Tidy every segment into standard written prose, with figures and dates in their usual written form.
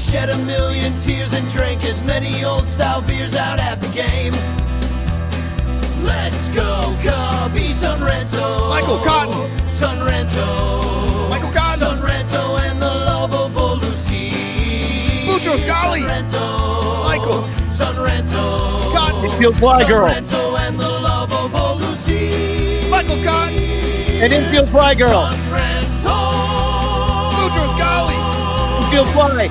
shed a million tears and drank as many old-style beers out at the game. Let's go, Cubby, Son Ranto. Michael Cotton. Son Ranto. Michael Cotton. Son Ranto and the lovable Lucy. Mucho Scali. Son Ranto. Michael. Son Ranto. Cotton. Infield fly girl. Son Ranto and the lovable Lucy. Michael Cotton. An infield fly girl. Son Ranto. Mucho Scali. Infield fly.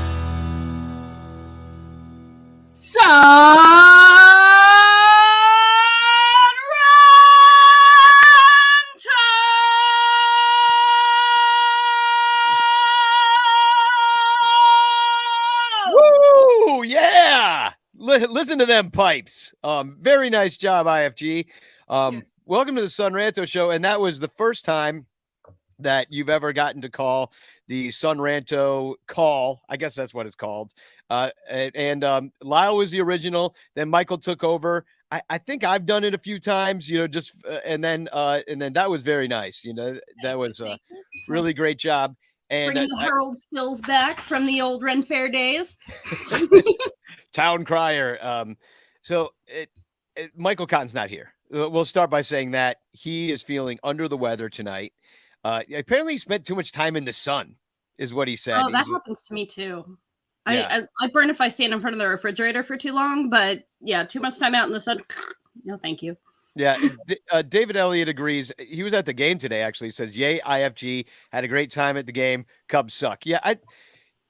Woo! Yeah. Listen to them pipes. Very nice job, IFG. Yes. Welcome to the Son Ranto Show. And that was the first time that you've ever gotten to call the Son Ranto call. I guess that's what it's called. And Lyle was the original. Then Michael took over. I think I've done it a few times, just and then that was very nice. That was a really great job. And Bringing the Herald skills back from the old Ren Fair days. Town crier. So Michael Cotton's not here. We'll start by saying that he is feeling under the weather tonight. Apparently he spent too much time in the sun, is what he said. Oh, that happens to me too. Yeah. I burn if I stand in front of the refrigerator for too long, but yeah, too much time out in the sun. No, thank you. Yeah, David Elliott agrees. He was at the game today, actually. He says, yay, IFG. Had a great time at the game. Cubs suck. Yeah,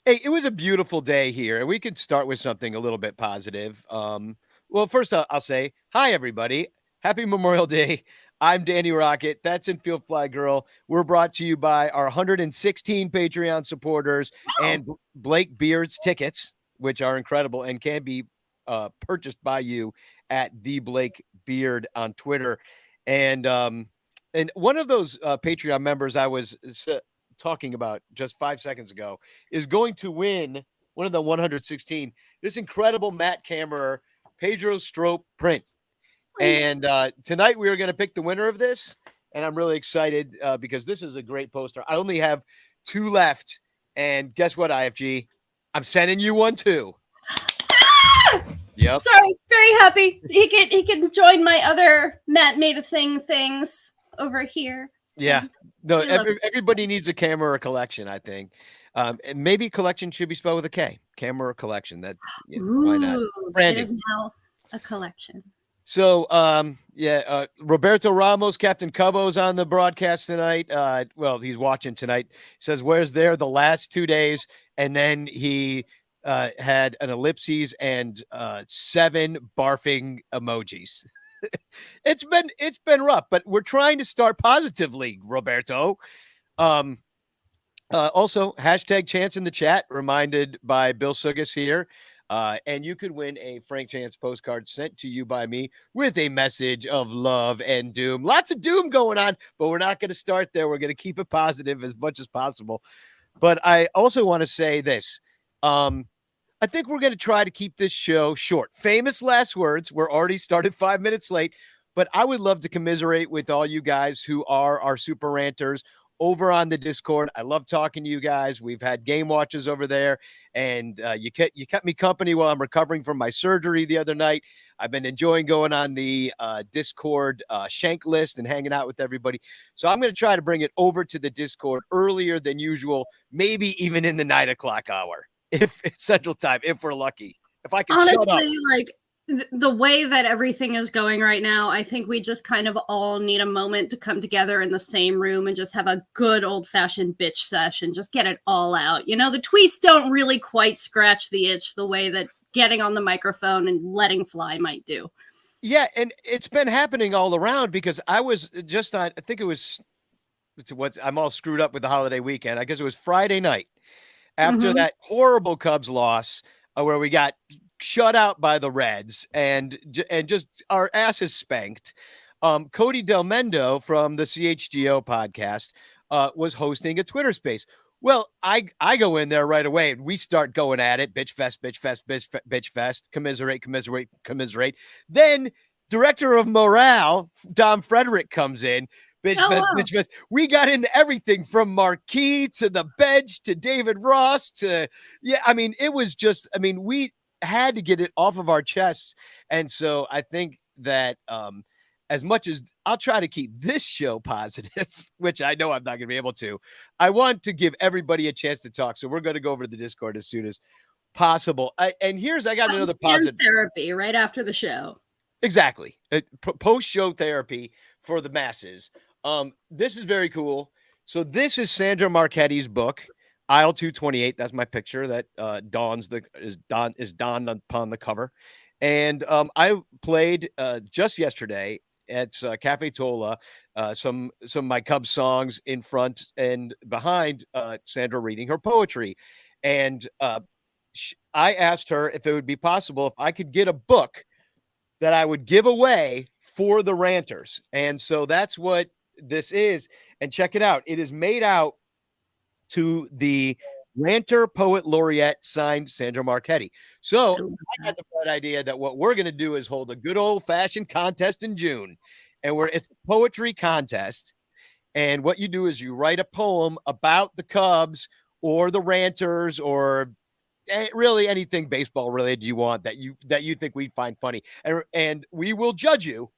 it was a beautiful day here. And we could start with something a little bit positive. Well, first I'll say, hi, everybody. Happy Memorial Day. I'm Danny Rocket. That's Infield Fly Girl. We're brought to you by our 116 Patreon supporters and Blake Beard's tickets, which are incredible and can be purchased by you at the Blake Beard on Twitter. And one of those Patreon members I was talking about just 5 seconds ago is going to win one of the 116, this incredible Matt Kammerer Pedro Strop print. And tonight we are going to pick the winner of this. And I'm really excited because this is a great poster. I only have 2 left. And guess what, IFG? I'm sending you one too. Yep. Sorry, very happy. He can join my other Matt Made a things over here. Yeah. No, everybody needs a Kammerer collection, I think. And maybe collection should be spelled with a K. Kammerer collection. That why not? It is now a collection. So, Roberto Ramos, Captain Cubbo's on the broadcast tonight. Well, he's watching tonight. He says, where's there the last 2 days? And then he had an ellipses and 7 barfing emojis. It's been rough, but we're trying to start positively, Roberto. Also, hashtag Chance in the chat, reminded by Bill Sugas here. And you could win a Frank Chance postcard sent to you by me with a message of love and doom. Lots of doom going on, but we're not going to start there. We're going to keep it positive as much as possible. But I also want to say this. I think we're going to try to keep this show short. Famous last words. We're already started 5 minutes late, but I would love to commiserate with all you guys who are our super ranters over on the Discord. I love talking to you guys. We've had game watches over there, and you kept me company while I'm recovering from my surgery the other night. I've been enjoying going on the Discord Shank list and hanging out with everybody. So I'm going to try to bring it over to the Discord earlier than usual, maybe even in the 9 o'clock hour, if it's Central Time, if we're lucky. If I can shut up. Honestly, like the way that everything is going right now, I think we just kind of all need a moment to come together in the same room and just have a good old-fashioned bitch sesh and just get it all out. The tweets don't really quite scratch the itch the way that getting on the microphone and letting fly might do. Yeah, and it's been happening all around because I was just on, I think I'm all screwed up with the holiday weekend. I guess it was Friday night after that horrible Cubs loss where we got shut out by the Reds and just our asses spanked. Cody Del Mendo from the CHGO podcast was hosting a Twitter space. Well, I go in there right away and we start going at it. Bitch fest, commiserate. Then director of morale, Dom Frederick, comes in. Bitch Oh, fest, wow. bitch fest. We got into everything from Marquis to the bench to David Ross to, yeah, I mean, it was just, I mean, we had to get it off of our chests. And so I think that as much as I'll try to keep this show positive, which I know I'm not going to be able to, I want to give everybody a chance to talk. So we're going to go over to the Discord as soon as possible. I got another positive therapy right after the show. Exactly. Post-show therapy for the masses. This is very cool. So this is Sandra Marchetti's book, Aisle 228. That's my picture that is dawned upon the cover. And I played just yesterday at Cafe Tola some of my Cubs songs in front and behind Sandra reading her poetry. And I asked her if it would be possible if I could get a book that I would give away for the ranters. And so that's what this is. And check it out. It is made out to the Ranter Poet Laureate signed Sandra Marchetti. So I got the bright idea that what we're going to do is hold a good old fashioned contest in June. And it's a poetry contest. And what you do is you write a poem about the Cubs or the Ranters or really anything baseball related you want that you think we find funny, and we will judge you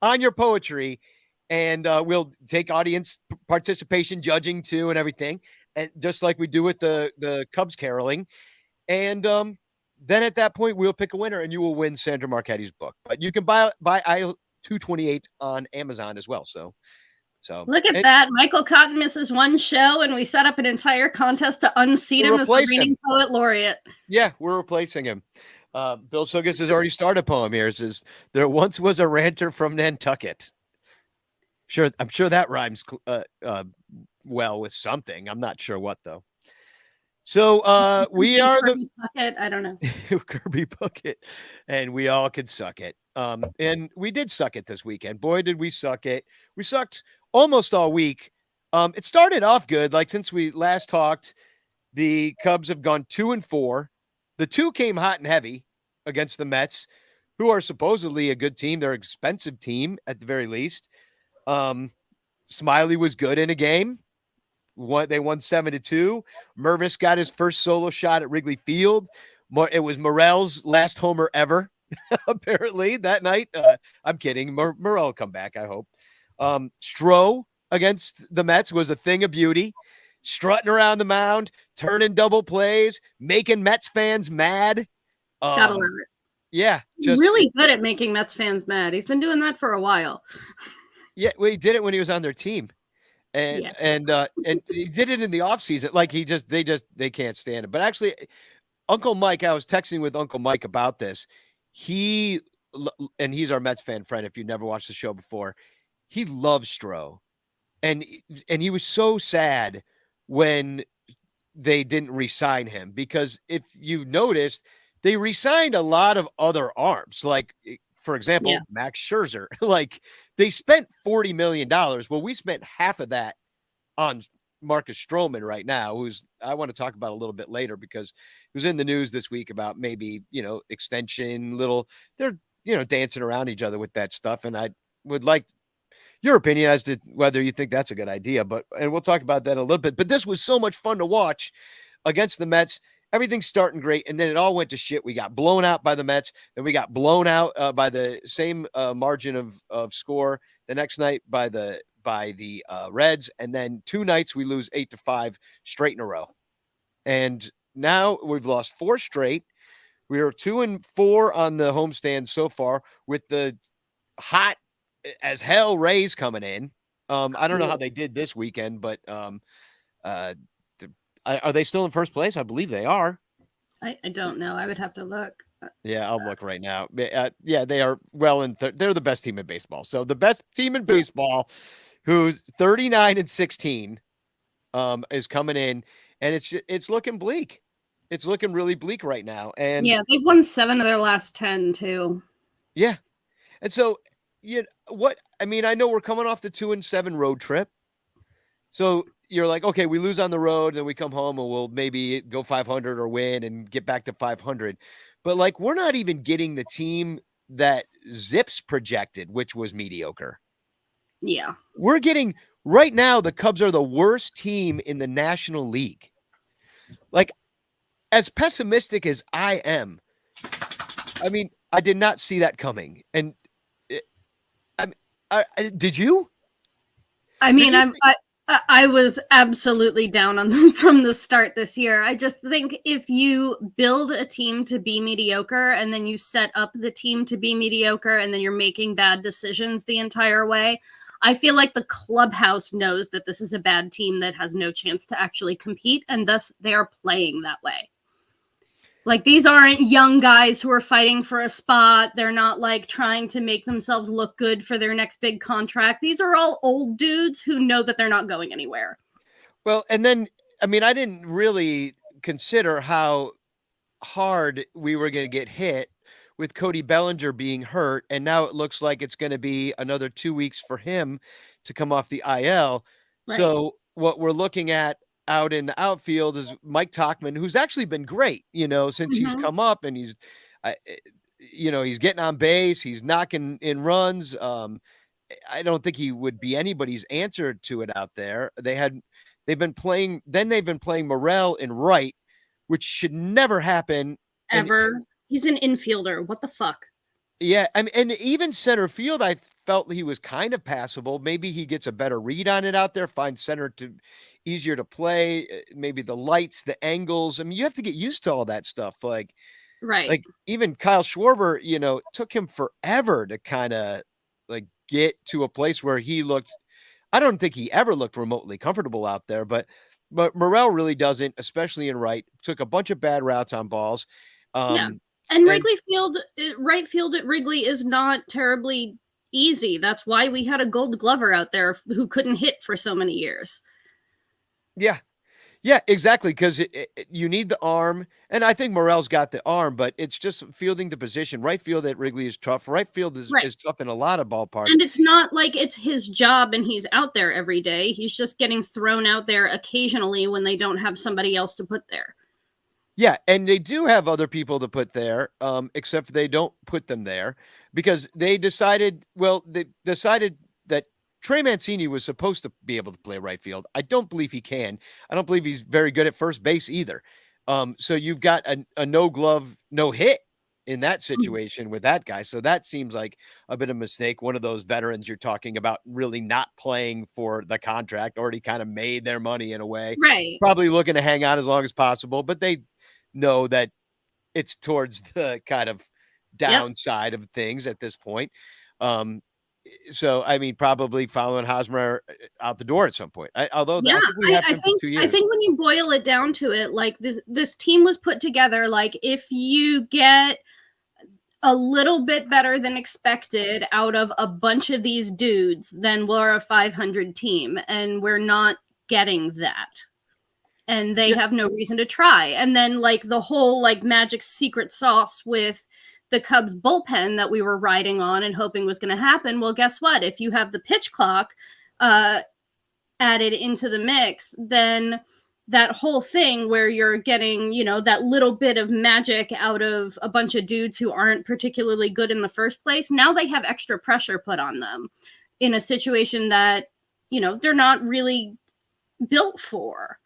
on your poetry, and we'll take audience participation judging too and everything, and just like we do with the Cubs caroling, and then at that point we'll pick a winner and you will win Sandra Marchetti's book. But you can buy Aisle 228 on Amazon as well. So look at that. Michael Cotton misses one show, and we set up an entire contest to unseat him as the reigning poet laureate. Yeah, we're replacing him. Bill Sugas has already started a poem here. It says, there once was a ranter from Nantucket. I'm sure that rhymes well with something. I'm not sure what, though. So we are the bucket. I don't know. Kirby Bucket, and we all could suck it. And we did suck it this weekend. Boy, did we suck it. We sucked almost all week. It started off good. Like since we last talked, the Cubs have gone 2-4. The 2 came hot and heavy against the Mets, who are supposedly a good team. They're an expensive team at the very least. Smiley was good in a game. They won 7-2. Mervis got his first solo shot at Wrigley Field. It was Morel's last homer ever, apparently, that night. I'm kidding. Morel will come back, I hope. Stroh against the Mets was a thing of beauty. Strutting around the mound, turning double plays, making Mets fans mad. Gotta love it. Yeah. He's really good at making Mets fans mad. He's been doing that for a while. Yeah, well, he did it when he was on their team. And he did it in the offseason. Like they can't stand it. But actually, Uncle Mike, I was texting with Uncle Mike about this. He's our Mets fan friend. If you've never watched the show before, he loves Stroh. And he was so sad when they didn't re-sign him, because if you noticed, they re-signed a lot of other arms. Like, for example, Max Scherzer. Like, they spent $40 million. Well, we spent half of that on Marcus Stroman right now, who's I want to talk about a little bit later, because he was in the news this week about maybe, extension, they're, dancing around each other with that stuff. And I would like your opinion as to whether you think that's a good idea, and we'll talk about that in a little bit. But this was so much fun to watch against the Mets. Everything's starting great, and then it all went to shit. We got blown out by the Mets, then we got blown out by the same margin of score the next night by the Reds, and then 2 nights we lose 8-5 straight in a row. And now we've lost 4 straight. We are 2-4 on the homestand so far, with the hot as hell Rays coming in. I don't know how they did this weekend, but are they still in first place? I believe they are. I don't know. I would have to look. Yeah, I'll look right now. Yeah, they are well in. They're the best team in baseball. So the best team in baseball, who's 39-16, is coming in, and it's looking bleak. It's looking really bleak right now. And yeah, they've won 7 of their last 10 too. Yeah, and so I know we're coming off the 2-7 road trip. So you're like, okay, we lose on the road, then we come home and we'll maybe go 500 or win and get back to 500. But like, we're not even getting the team that Zips projected, which was mediocre. Yeah. We're getting right now, the Cubs are the worst team in the National League. Like, as pessimistic as I am, I mean, I did not see that coming. And I mean, did you? I Did mean, you? I was absolutely down on them from the start this year. I just think if you build a team to be mediocre and then you set up the team to be mediocre and then you're making bad decisions the entire way, I feel like the clubhouse knows that this is a bad team that has no chance to actually compete, and thus they are playing that way. Like, these aren't young guys who are fighting for a spot. They're not like trying to make themselves look good for their next big contract. These are all old dudes who know that they're not going anywhere. Well, and then, I mean, I didn't really consider how hard we were going to get hit with Cody Bellinger being hurt. And now it looks like it's going to be another 2 weeks for him to come off the IL. Right. So what we're looking at out in the outfield is Mike Tauchman, who's actually been great, since he's come up, and he's, he's getting on base. He's knocking in runs. I don't think he would be anybody's answer to it out there. They've been playing Morel in right, which should never happen. Ever. He's an infielder. What the fuck? Yeah, I mean, and even center field, I felt he was kind of passable. Maybe he gets a better read on it out there, finds center easier to play. Maybe the lights, the angles. I mean, you have to get used to all that stuff. Like even Kyle Schwarber, took him forever to kind of like get to a place where he looked. I don't think he ever looked remotely comfortable out there, but Morel really doesn't, especially in right. Took a bunch of bad routes on balls. Yeah. And Wrigley Field, right field at Wrigley is not terribly easy. That's why we had a Gold Glover out there who couldn't hit for so many years. Yeah. Yeah, exactly. Because you need the arm. And I think Morel's got the arm, but it's just fielding the position. Right field at Wrigley is tough. Right field is tough in a lot of ballparks. And it's not like it's his job and he's out there every day. He's just getting thrown out there occasionally when they don't have somebody else to put there. Yeah, and they do have other people to put there, except they don't put them there because they decided that Trey Mancini was supposed to be able to play right field. I don't believe he can. I don't believe he's very good at first base either. So you've got a no glove, no hit in that situation with that guy. So that seems like a bit of a mistake. One of those veterans you're talking about really not playing for the contract, already kind of made their money in a way. Right. Probably looking to hang on as long as possible, but they know that it's towards the kind of downside of things at this point. So, I mean, probably following Hosmer out the door at some point. I think we have him for 2 years. I think when you boil it down to it, like this team was put together, like if you get a little bit better than expected out of a bunch of these dudes, then we're a 500 team, and we're not getting that. And they have no reason to try. And then like the whole like magic secret sauce with the Cubs bullpen that we were riding on and hoping was going to happen. Well, guess what? If you have the pitch clock added into the mix, then that whole thing where you're getting, that little bit of magic out of a bunch of dudes who aren't particularly good in the first place, now they have extra pressure put on them in a situation that, they're not really built for.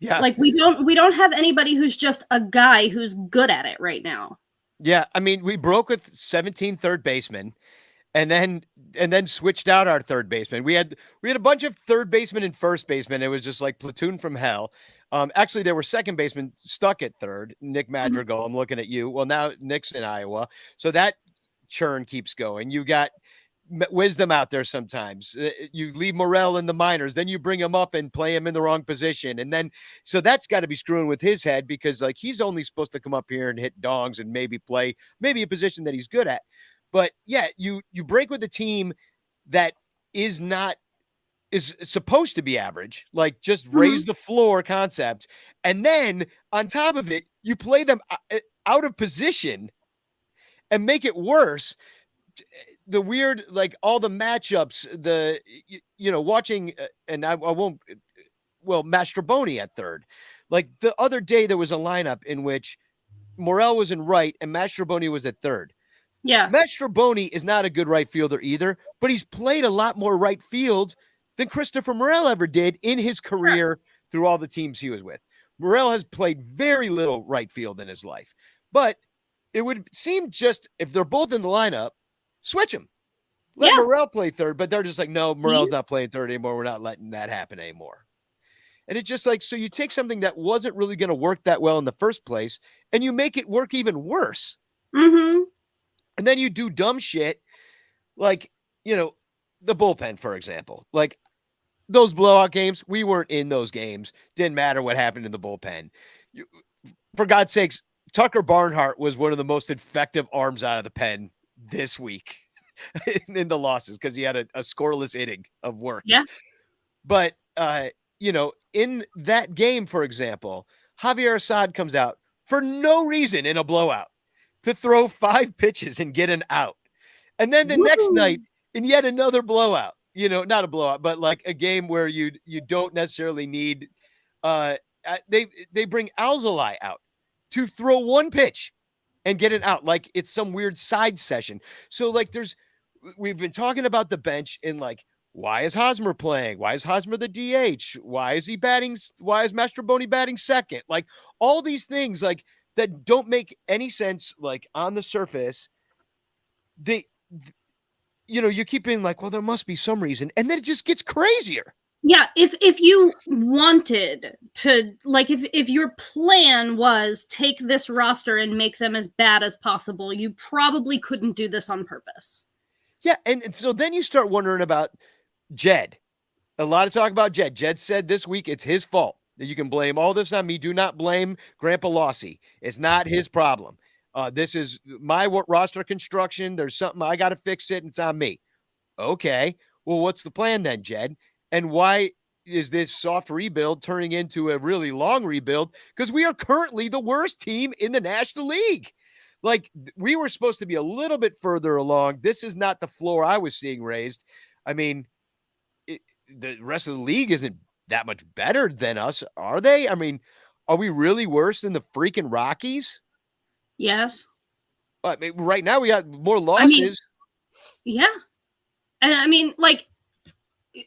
Yeah. Like we don't have anybody who's just a guy who's good at it right now. Yeah. I mean, we broke with 17 third basemen and then switched out our third baseman. We had a bunch of third basemen and first basemen. It was just like platoon from hell. Actually, there were second basemen stuck at third. Nick Madrigal, I'm looking at you. Well, now Nick's in Iowa. So that churn keeps going. You got Wisdom out there sometimes. You leave Morel in the minors, then you bring him up and play him in the wrong position. And then, so that's got to be screwing with his head because like he's only supposed to come up here and hit dongs and maybe play maybe a position that he's good at. But yeah, you break with a team that is supposed to be average, like just raise the floor concept. And then on top of it, you play them out of position and make it worse. The weird, like all the matchups, watching, and I won't, Mastroboni at third. Like the other day, there was a lineup in which Morel was in right and Mastroboni was at third. Yeah. Mastrobuoni is not a good right fielder either, but he's played a lot more right field than Christopher Morel ever did in his career through all the teams he was with. Morel has played very little right field in his life, but it would seem just if they're both in the lineup, switch them. Let Morel play third, but they're just like, no, Morel's not playing third anymore. We're not letting that happen anymore. And it's just like, so you take something that wasn't really going to work that well in the first place, and you make it work even worse. Mm-hmm. And then you do dumb shit like, the bullpen, for example. Like those blowout games, we weren't in those games. Didn't matter what happened in the bullpen. For God's sakes, Tucker Barnhart was one of the most effective arms out of the pen this week in the losses because he had a scoreless inning of work. Yeah. But, in that game, for example, Javier Assad comes out for no reason in a blowout to throw 5 pitches and get an out. And then the next night in yet another blowout, not a blowout, but like a game where you don't necessarily need, they bring Alzolay out to throw 1 pitch and get it out. Like it's some weird side session. So like we've been talking about the bench in like, why is Hosmer playing? Why is Hosmer the DH? Why is he batting? Why is Mastrobuoni batting second? Like all these things like that don't make any sense. Like on the surface, you keep being like, well, there must be some reason. And then it just gets crazier. Yeah, if you wanted to, like, if your plan was take this roster and make them as bad as possible, you probably couldn't do this on purpose. Yeah, and so then you start wondering about Jed. A lot of talk about Jed. Jed said this week it's his fault. That you can blame all this on me. Do not blame Grandpa Lossie. It's not his problem. This is my roster construction. There's something I got to fix it, and it's on me. Okay, well, what's the plan then, Jed? And why is this soft rebuild turning into a really long rebuild? Because we are currently the worst team in the National League. Like, we were supposed to be a little bit further along. This is not the floor I was seeing raised. I mean, the rest of the league isn't that much better than us, are they? I mean, are we really worse than the freaking Rockies? Yes. I mean, right now we got more losses. Yeah. And I mean, like,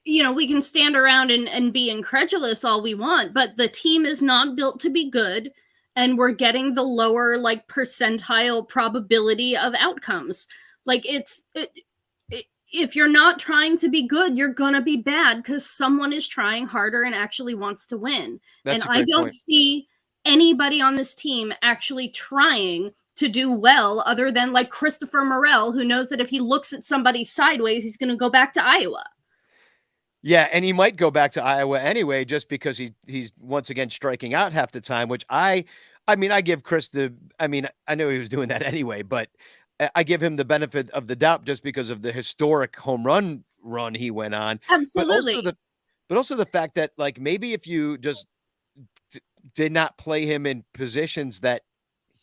we can stand around and be incredulous all we want, but the team is not built to be good, and we're getting the lower, like, percentile probability of outcomes. Like, if you're not trying to be good, you're gonna be bad because someone is trying harder and actually wants to win. That's and I don't see anybody on this team actually trying to do well other than like Christopher Morel, who knows that if he looks at somebody sideways, he's going to go back to Iowa. Yeah, and he might go back to Iowa anyway, just because he's once again striking out half the time, which I give Chris I know he was doing that anyway, but I give him the benefit of the doubt just because of the historic home run he went on. Absolutely. But also the fact that like maybe if you just did not play him in positions that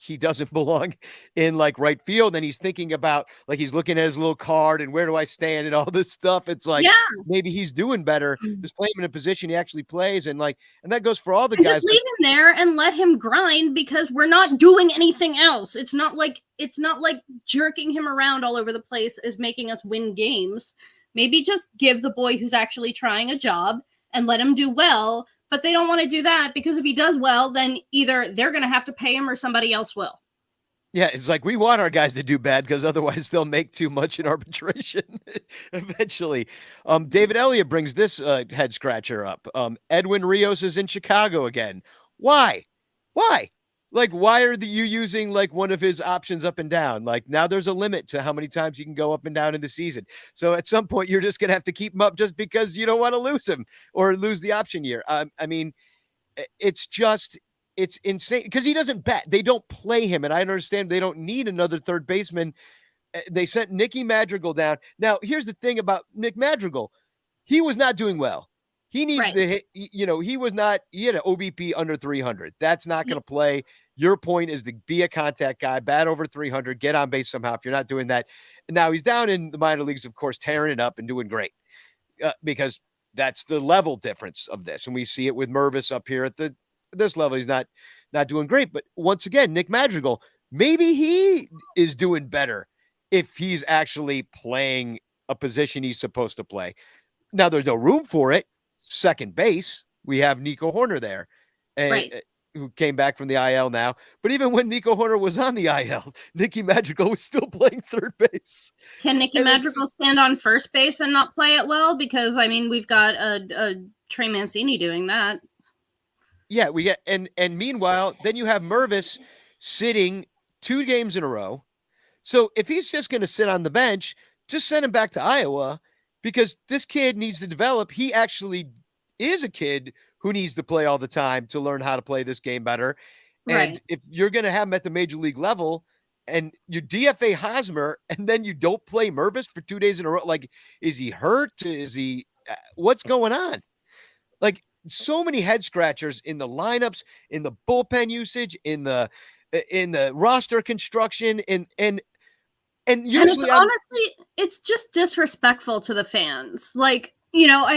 he doesn't belong in like right field, and he's thinking about like he's looking at his little card and where do I stand and all this stuff. It's like maybe he's doing better just playing him in a position he actually plays, and that goes for all the guys. Just leave him there and let him grind because we're not doing anything else. It's not like jerking him around all over the place is making us win games. Maybe just give the boy who's actually trying a job and let him do well. But they don't want to do that because if he does well, then either they're going to have to pay him or somebody else will. Yeah, it's like we want our guys to do bad because otherwise they'll make too much in arbitration eventually. David Elliott brings this head scratcher up. Edwin Rios is in Chicago again. Why? Like, why are you using like one of his options up and down? Like now there's a limit to how many times he can go up and down in the season. So at some point you're just going to have to keep him up just because you don't want to lose him or lose the option year. I mean, it's insane because he doesn't bat. They don't play him. And I understand they don't need another third baseman. They sent Nicky Madrigal down. Now, here's the thing about Nick Madrigal. He was not doing well. He needs to hit, he had an OBP under 300. That's not going to play. Your point is to be a contact guy, bat over 300, get on base somehow. If you're not doing that. And now he's down in the minor leagues, of course, tearing it up and doing great because that's the level difference of this. And we see it with Mervis up here at this level. He's not doing great. But once again, Nick Madrigal, maybe he is doing better if he's actually playing a position he's supposed to play. Now, there's no room for it. Second base, we have Nico Horner there, Right. who came back from the IL now. But even when Nico Horner was on the IL, Nicky Madrigal was still playing third base. Can Nicky And Madrigal stand on first base and not play it well? Because, I mean, we've got a Trey Mancini doing that. Yeah, we get and meanwhile, then you have Mervis sitting 2 games in a row. So if he's just going to sit on the bench, just send him back to Iowa, because this kid needs to develop. He actually is a kid who needs to play all the time to learn how to play this game better. And Right. if you're going to have him at the major league level and you DFA Hosmer and then you don't play Mervis for 2 days in a row, like, is he hurt? Is he, what's going on? Like, so many head scratchers in the lineups, in the bullpen usage, in the roster construction, and usually honestly, it's just disrespectful to the fans. Like, you know,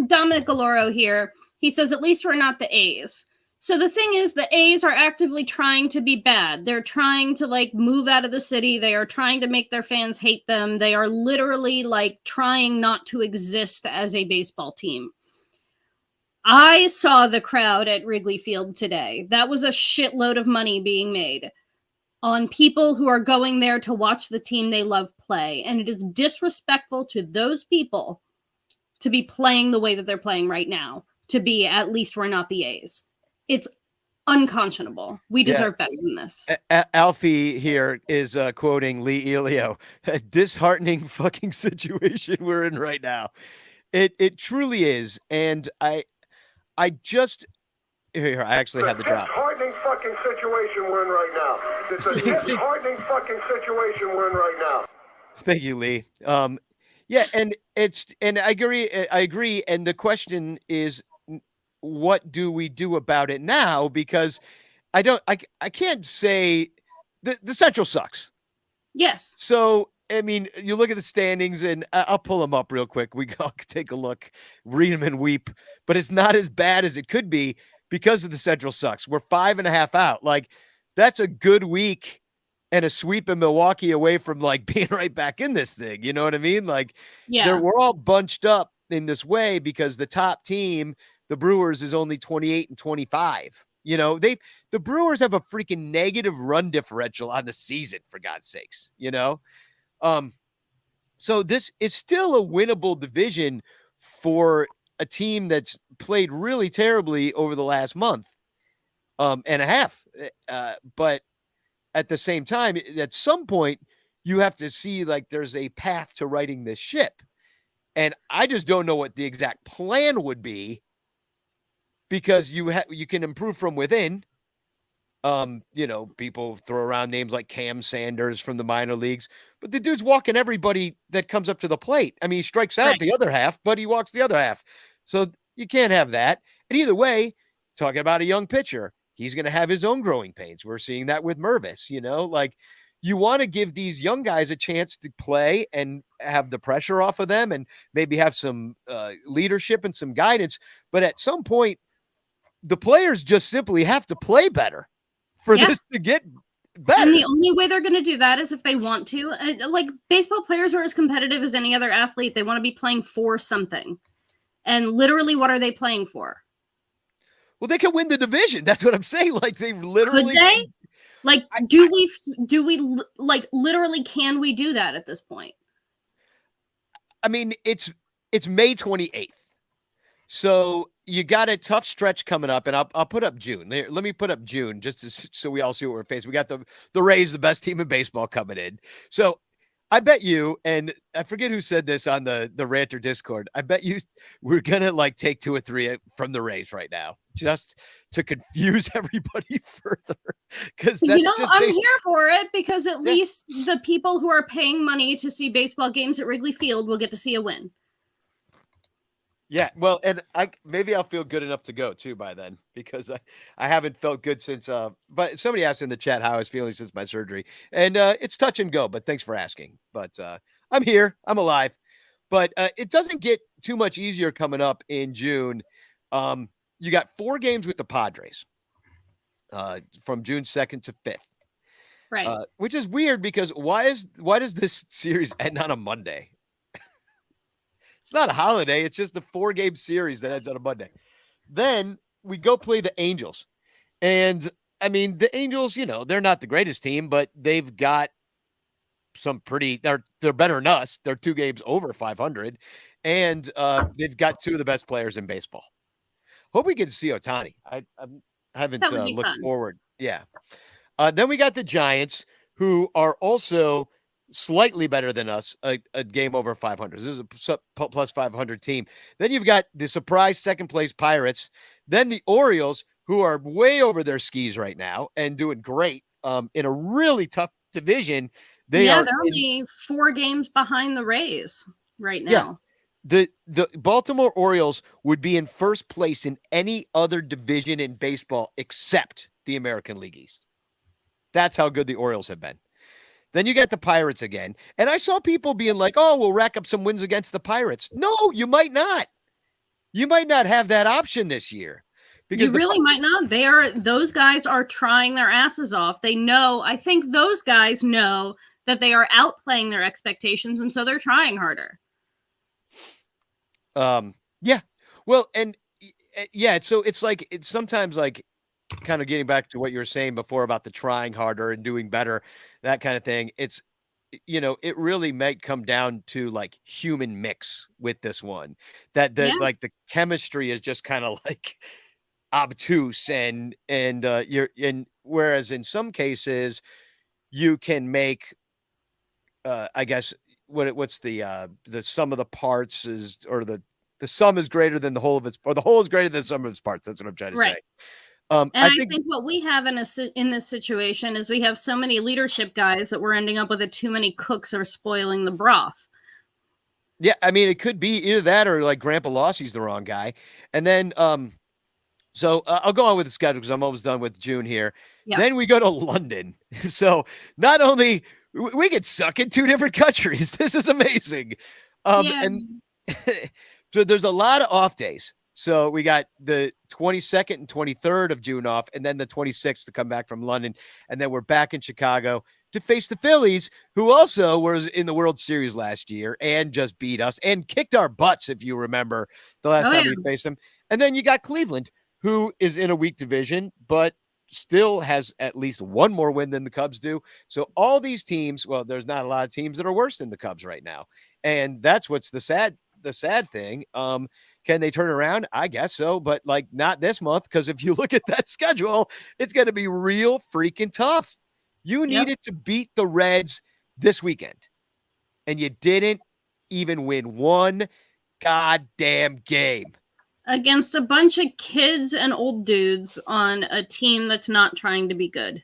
Dominic Galoro here, he says, at least we're not the A's. So the thing is, the A's are actively trying to be bad. They're trying to, like, move out of the city. They are trying to make their fans hate them. They are literally, like, trying not to exist as a baseball team. I saw the crowd at Wrigley Field today. That was a shitload of money being made on people who are going there to watch the team they love play. And it is disrespectful to those people to be playing the way that they're playing right now, to be, at least we're not the A's. It's unconscionable. We deserve better than this. Alfie here is quoting Lee Elio, a disheartening fucking situation we're in right now. It truly is. And I just here, I actually have the drop. Disheartening fucking situation we're in right now. It's a disheartening fucking situation we're in right now. Thank you, Lee. Yeah, and I agree. And the question is, what do we do about it now? Because I can't say the Central sucks. Yes. So, I mean, you look at the standings, and I'll pull them up real quick. We can take a look, read them and weep, but it's not as bad as it could be because of the Central sucks. We're 5.5 out. Like, that's a good week and a sweep in Milwaukee away from, like, being right back in this thing. You know what I mean? Like, yeah, we're all bunched up in this way because the top team, the Brewers, is only 28-25. You know, the Brewers have a freaking negative run differential on the season, for God's sakes, you know? So this is still a winnable division for a team that's played really terribly over the last month and a half. But at the same time, at some point, you have to see, like, there's a path to righting this ship. And I just don't know what the exact plan would be, because you can improve from within. You know, people throw around names like Cam Sanders from the minor leagues, but the dude's walking everybody that comes up to the plate. I mean, he strikes out the other half, but he walks the other half. So you can't have that. And either way, talking about a young pitcher, he's going to have his own growing pains. We're seeing that with Mervis, you know, like, you want to give these young guys a chance to play and have the pressure off of them and maybe have some leadership and some guidance. But at some point, the players just simply have to play better for this to get better. And the only way they're going to do that is if they want to. Like, baseball players are as competitive as any other athlete. They want to be playing for something. And literally, what are they playing for? Well, they can win the division. That's what I'm saying. Like, they literally. Could they? Like, do we like, literally, can we do that at this point? I mean, it's May 28th. So you got a tough stretch coming up, and I'll put up June. Let me put up June so we all see what we're facing. We got the Rays, the best team in baseball, coming in. So I bet you, and I forget who said this on the Ranter Discord, I bet you we're gonna, like, take 2 or 3 from the Rays right now, just to confuse everybody further. Because that's, you know, just I'm here for it, because at least the people who are paying money to see baseball games at Wrigley Field will get to see a win. Yeah, well, and maybe I'll feel good enough to go too by then, because I haven't felt good since. But somebody asked in the chat how I was feeling since my surgery, and it's touch and go. But thanks for asking. But I'm here, I'm alive. But it doesn't get too much easier coming up in June. You got 4 games with the Padres from June 2nd to 5th. Right. Which is weird because why does this series end on a Monday? It's not a holiday. It's just a 4-game series that ends on a Monday. Then we go play the Angels. And I mean, the Angels, they're not the greatest team, but they've got some they're better than us. They're 2 games over 500. And they've got 2 of the best players in baseball. Hope we get to see Ohtani. I haven't That would be looked fun. forward. Yeah. Then we got the Giants, who are also slightly better than us, a game over 500. This is a plus 500 team. Then you've got the surprise second place Pirates. Then the Orioles, who are way over their skis right now and doing great in a really tough division. They're only 4 games behind the Rays right now. The Baltimore Orioles would be in first place in any other division in baseball except the American League East. That's how good the Orioles have been. Then you get the Pirates again. And I saw people being like, oh, we'll rack up some wins against the Pirates. No, you might not. You might not have that option this year. Because you really might not. Those guys are trying their asses off. They know, I think those guys know that they are outplaying their expectations, and so they're trying harder. Yeah. Well, and yeah, so it's like, it's sometimes like kind of getting back to what you were saying before about the trying harder and doing better, that kind of thing. It's, it really might come down to like human mix with this one, that like the chemistry is just kind of like obtuse and whereas in some cases you can make, I guess, what's the sum of the parts is, or the sum is greater than the whole of its, or the whole is greater than the sum of its parts. That's what I'm trying to say. And I think what we have in this situation is we have so many leadership guys that we're ending up with too many cooks are spoiling the broth. Yeah, I mean, it could be either that or like Grandpa Lossie's the wrong guy. And then, so I'll go on with the schedule because I'm almost done with June here. Yeah. Then we go to London. So not only we get suck in 2 different countries. This is amazing. And so there's a lot of off days. So we got the 22nd and 23rd of June off, and then the 26th to come back from London. And then we're back in Chicago to face the Phillies, who also was in the World Series last year and just beat us and kicked our butts, if you remember the last time we faced them. And then you got Cleveland, who is in a weak division, but still has at least 1 more win than the Cubs do. So all these teams, well, there's not a lot of teams that are worse than the Cubs right now. And that's what's the sad thing. Can they turn around? I guess so, but like not this month, because if you look at that schedule, it's going to be real freaking tough. You needed to beat the Reds this weekend, and you didn't even win 1 goddamn game. Against a bunch of kids and old dudes on a team that's not trying to be good.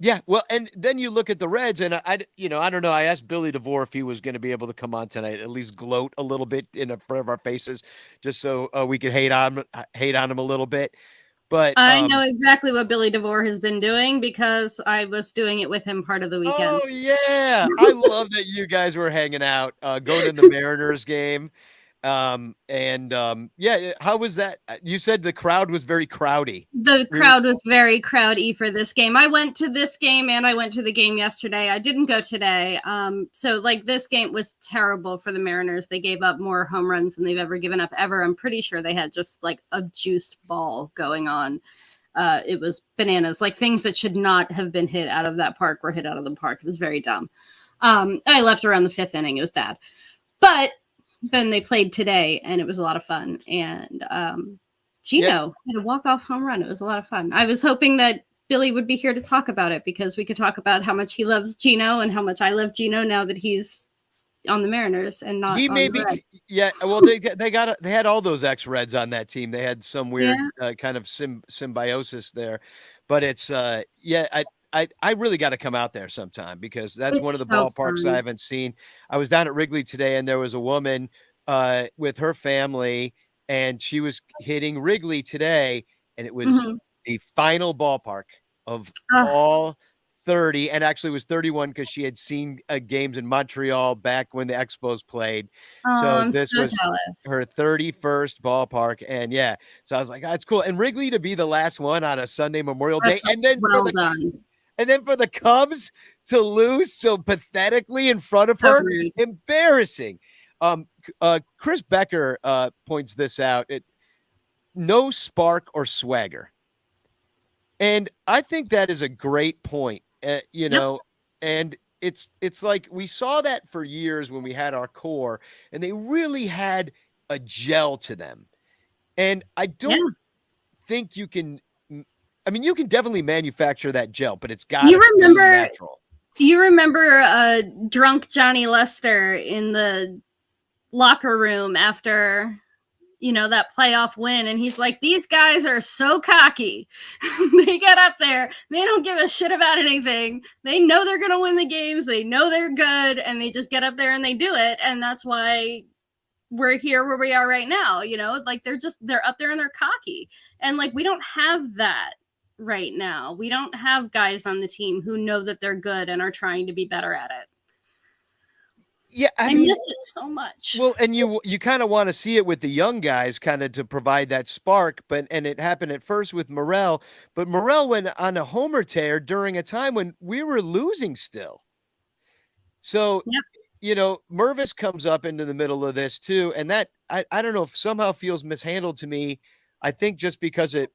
Yeah, well, and then you look at the Reds, and I don't know. I asked Billy DeVore if he was going to be able to come on tonight, at least gloat a little bit in front of our faces, just so we could hate on him a little bit. But I know exactly what Billy DeVore has been doing because I was doing it with him part of the weekend. Oh yeah, I love that you guys were hanging out, going to the Mariners game. Yeah, how was that? You said the crowd was very crowdy. The crowd was very crowdy for this game. I went to this game and I went to the game yesterday. I didn't go today. So like this game was terrible for the Mariners. They gave up more home runs than they've ever given up ever. I'm pretty sure they had just like a juiced ball going on. It was bananas, like things that should not have been hit out of that park were hit out of the park. It was very dumb. I left around the 5th inning. It was bad, but then they played today and it was a lot of fun. And Gino had a walk-off home run. It was a lot of fun. I was hoping that Billy would be here to talk about it because we could talk about how much he loves Gino and how much I love Gino now that he's on the Mariners and not he on may the be Reds. Yeah, well they had all those ex-Reds on that team. They had some weird kind of symbiosis there. But it's I really got to come out there sometime because that's one of the ballparks I haven't seen. I was down at Wrigley today and there was a woman with her family and she was hitting Wrigley today and it was the final ballpark of all 30 and actually was 31 because she had seen games in Montreal back when the Expos played. So this was jealous. Her 31st ballpark. And so I was like, that's cool. And Wrigley to be the last one on a Sunday Memorial Day. And then well done. And then for the Cubs to lose so pathetically in front of her, Agreed. embarrassing. Chris Becker points this out. No spark or swagger. And I think that is a great point, you know, and it's like we saw that for years when we had our core and they really had a gel to them. And I don't think you can, I mean, you can definitely manufacture that gel, but it's got to be natural. You remember drunk Johnny Lester in the locker room after, you know, that playoff win, and he's like, these guys are so cocky. They get up there, they don't give a shit about anything. They know they're gonna win the games, they know they're good, and they just get up there and they do it. And that's why we're here where we are right now. You know, like they're up there and they're cocky, and like we don't have that right now. We don't have guys on the team who know that they're good and are trying to be better at it. Yeah, I mean, miss it so much. Well, and you kind of want to see it with the young guys kind of to provide that spark, and it happened at first with Morel, but Morel went on a homer tear during a time when we were losing still. So, you know, Mervis comes up into the middle of this too, and that I don't know if somehow feels mishandled to me. I think just because it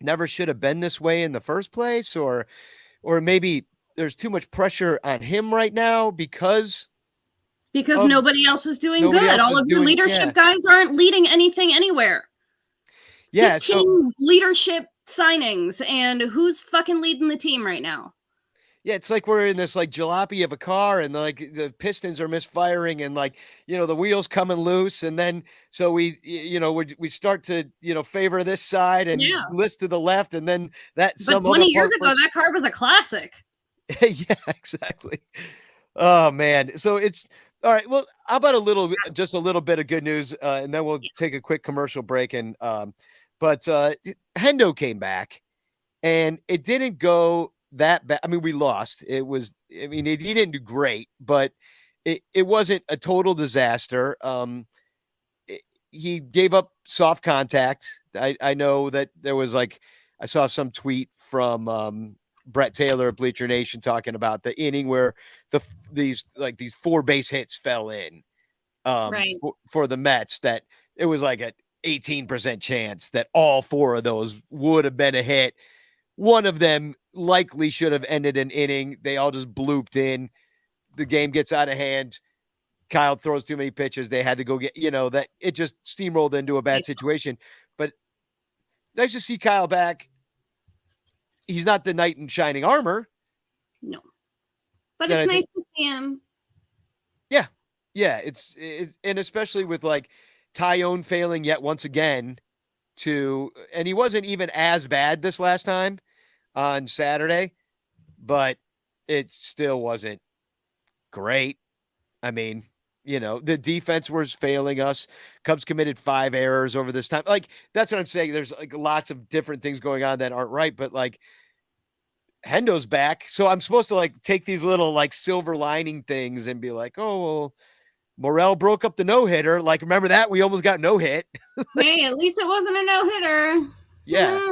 never should have been this way in the first place, or maybe there's too much pressure on him right now because nobody else is doing good. All of your leadership guys aren't leading anything anywhere. Yeah, 15 leadership signings, and who's fucking leading the team right now? Yeah, it's like we're in this like jalopy of a car, and like the pistons are misfiring, and like, you know, the wheels coming loose, and then so we start to, you know, favor this side and list to the left, and then that. But 20 years ago, that car was a classic. Yeah, exactly. Oh man, so it's. All right. Well, how about just a little bit of good news, and then we'll take a quick commercial break. And but Hendo came back, and it didn't go that bad. I mean, we lost. He didn't do great, but it wasn't a total disaster. He gave up soft contact. I know that there was I saw some tweet from Brett Taylor of Bleacher Nation talking about the inning where these 4 base hits fell in for the Mets, that it was like an 18% chance that all 4 of those would have been a hit. One of them likely should have ended an inning. They all just blooped in. The game gets out of hand. Kyle throws too many pitches. They had to go get, that it just steamrolled into a bad situation. But nice to see Kyle back. He's not the knight in shining armor. No. But it's nice to see him. Yeah. Yeah. It's and especially with Tyone failing yet once again and he wasn't even as bad this last time on Saturday, but it still wasn't great. I mean, the defense was failing us. Cubs committed 5 errors over this time. That's what I'm saying. There's lots of different things going on that aren't right, but Hendo's back. So I'm supposed to take these little silver lining things and be like, oh, well, Morel broke up the no-hitter. Remember that? We almost got no hit. Hey, at least it wasn't a no-hitter. Yeah.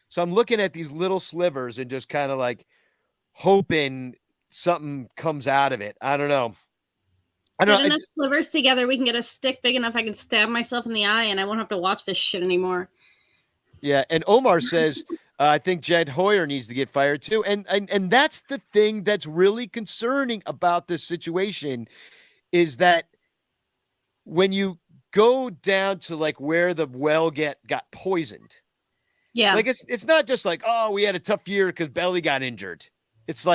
So I'm looking at these little slivers and just kind of hoping something comes out of it. I don't know. Get enough slivers together, we can get a stick big enough I can stab myself in the eye and I won't have to watch this shit anymore. Yeah, and Omar says, I think Jed Hoyer needs to get fired too. And that's the thing that's really concerning about this situation, is that when you go down to that the well got poisoned. Yeah. It's not just oh, we had a tough year because Belly got injured. It's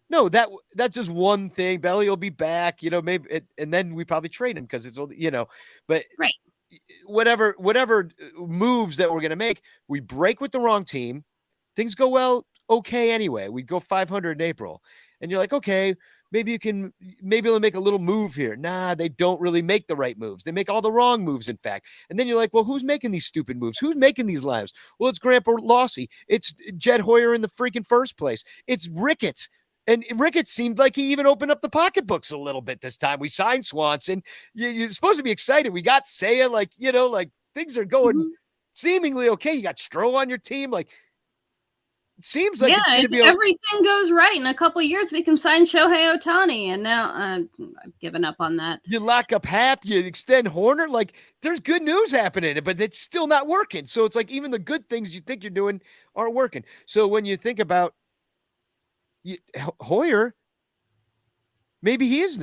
no, that's just one thing. Belly will be back, maybe, and then we probably trade him because it's, but right. Whatever moves that we're going to make, we break with the wrong team. Things go okay anyway. We go 500 in April, and you're like, okay, maybe they'll make a little move here. Nah, they don't really make the right moves. They make all the wrong moves, in fact. And then you're like, well, who's making these stupid moves? Who's making these lives? Well, it's Grandpa Lossy. It's Jed Hoyer in the freaking first place. It's Ricketts. And Ricketts seemed like he even opened up the pocketbooks a little bit this time. We signed Swanson. You're supposed to be excited. We got Saya, things are going seemingly okay. You got Stroh on your team. seems like Yeah, it's going to if be everything goes right in a couple of years, we can sign Shohei Ohtani. And now I've given up on that. you lock up Hap, you extend Horner. Like there's good news happening, but it's still not working. So it's like even the good things you think you're doing aren't working. So when you think about Hoyer, maybe he is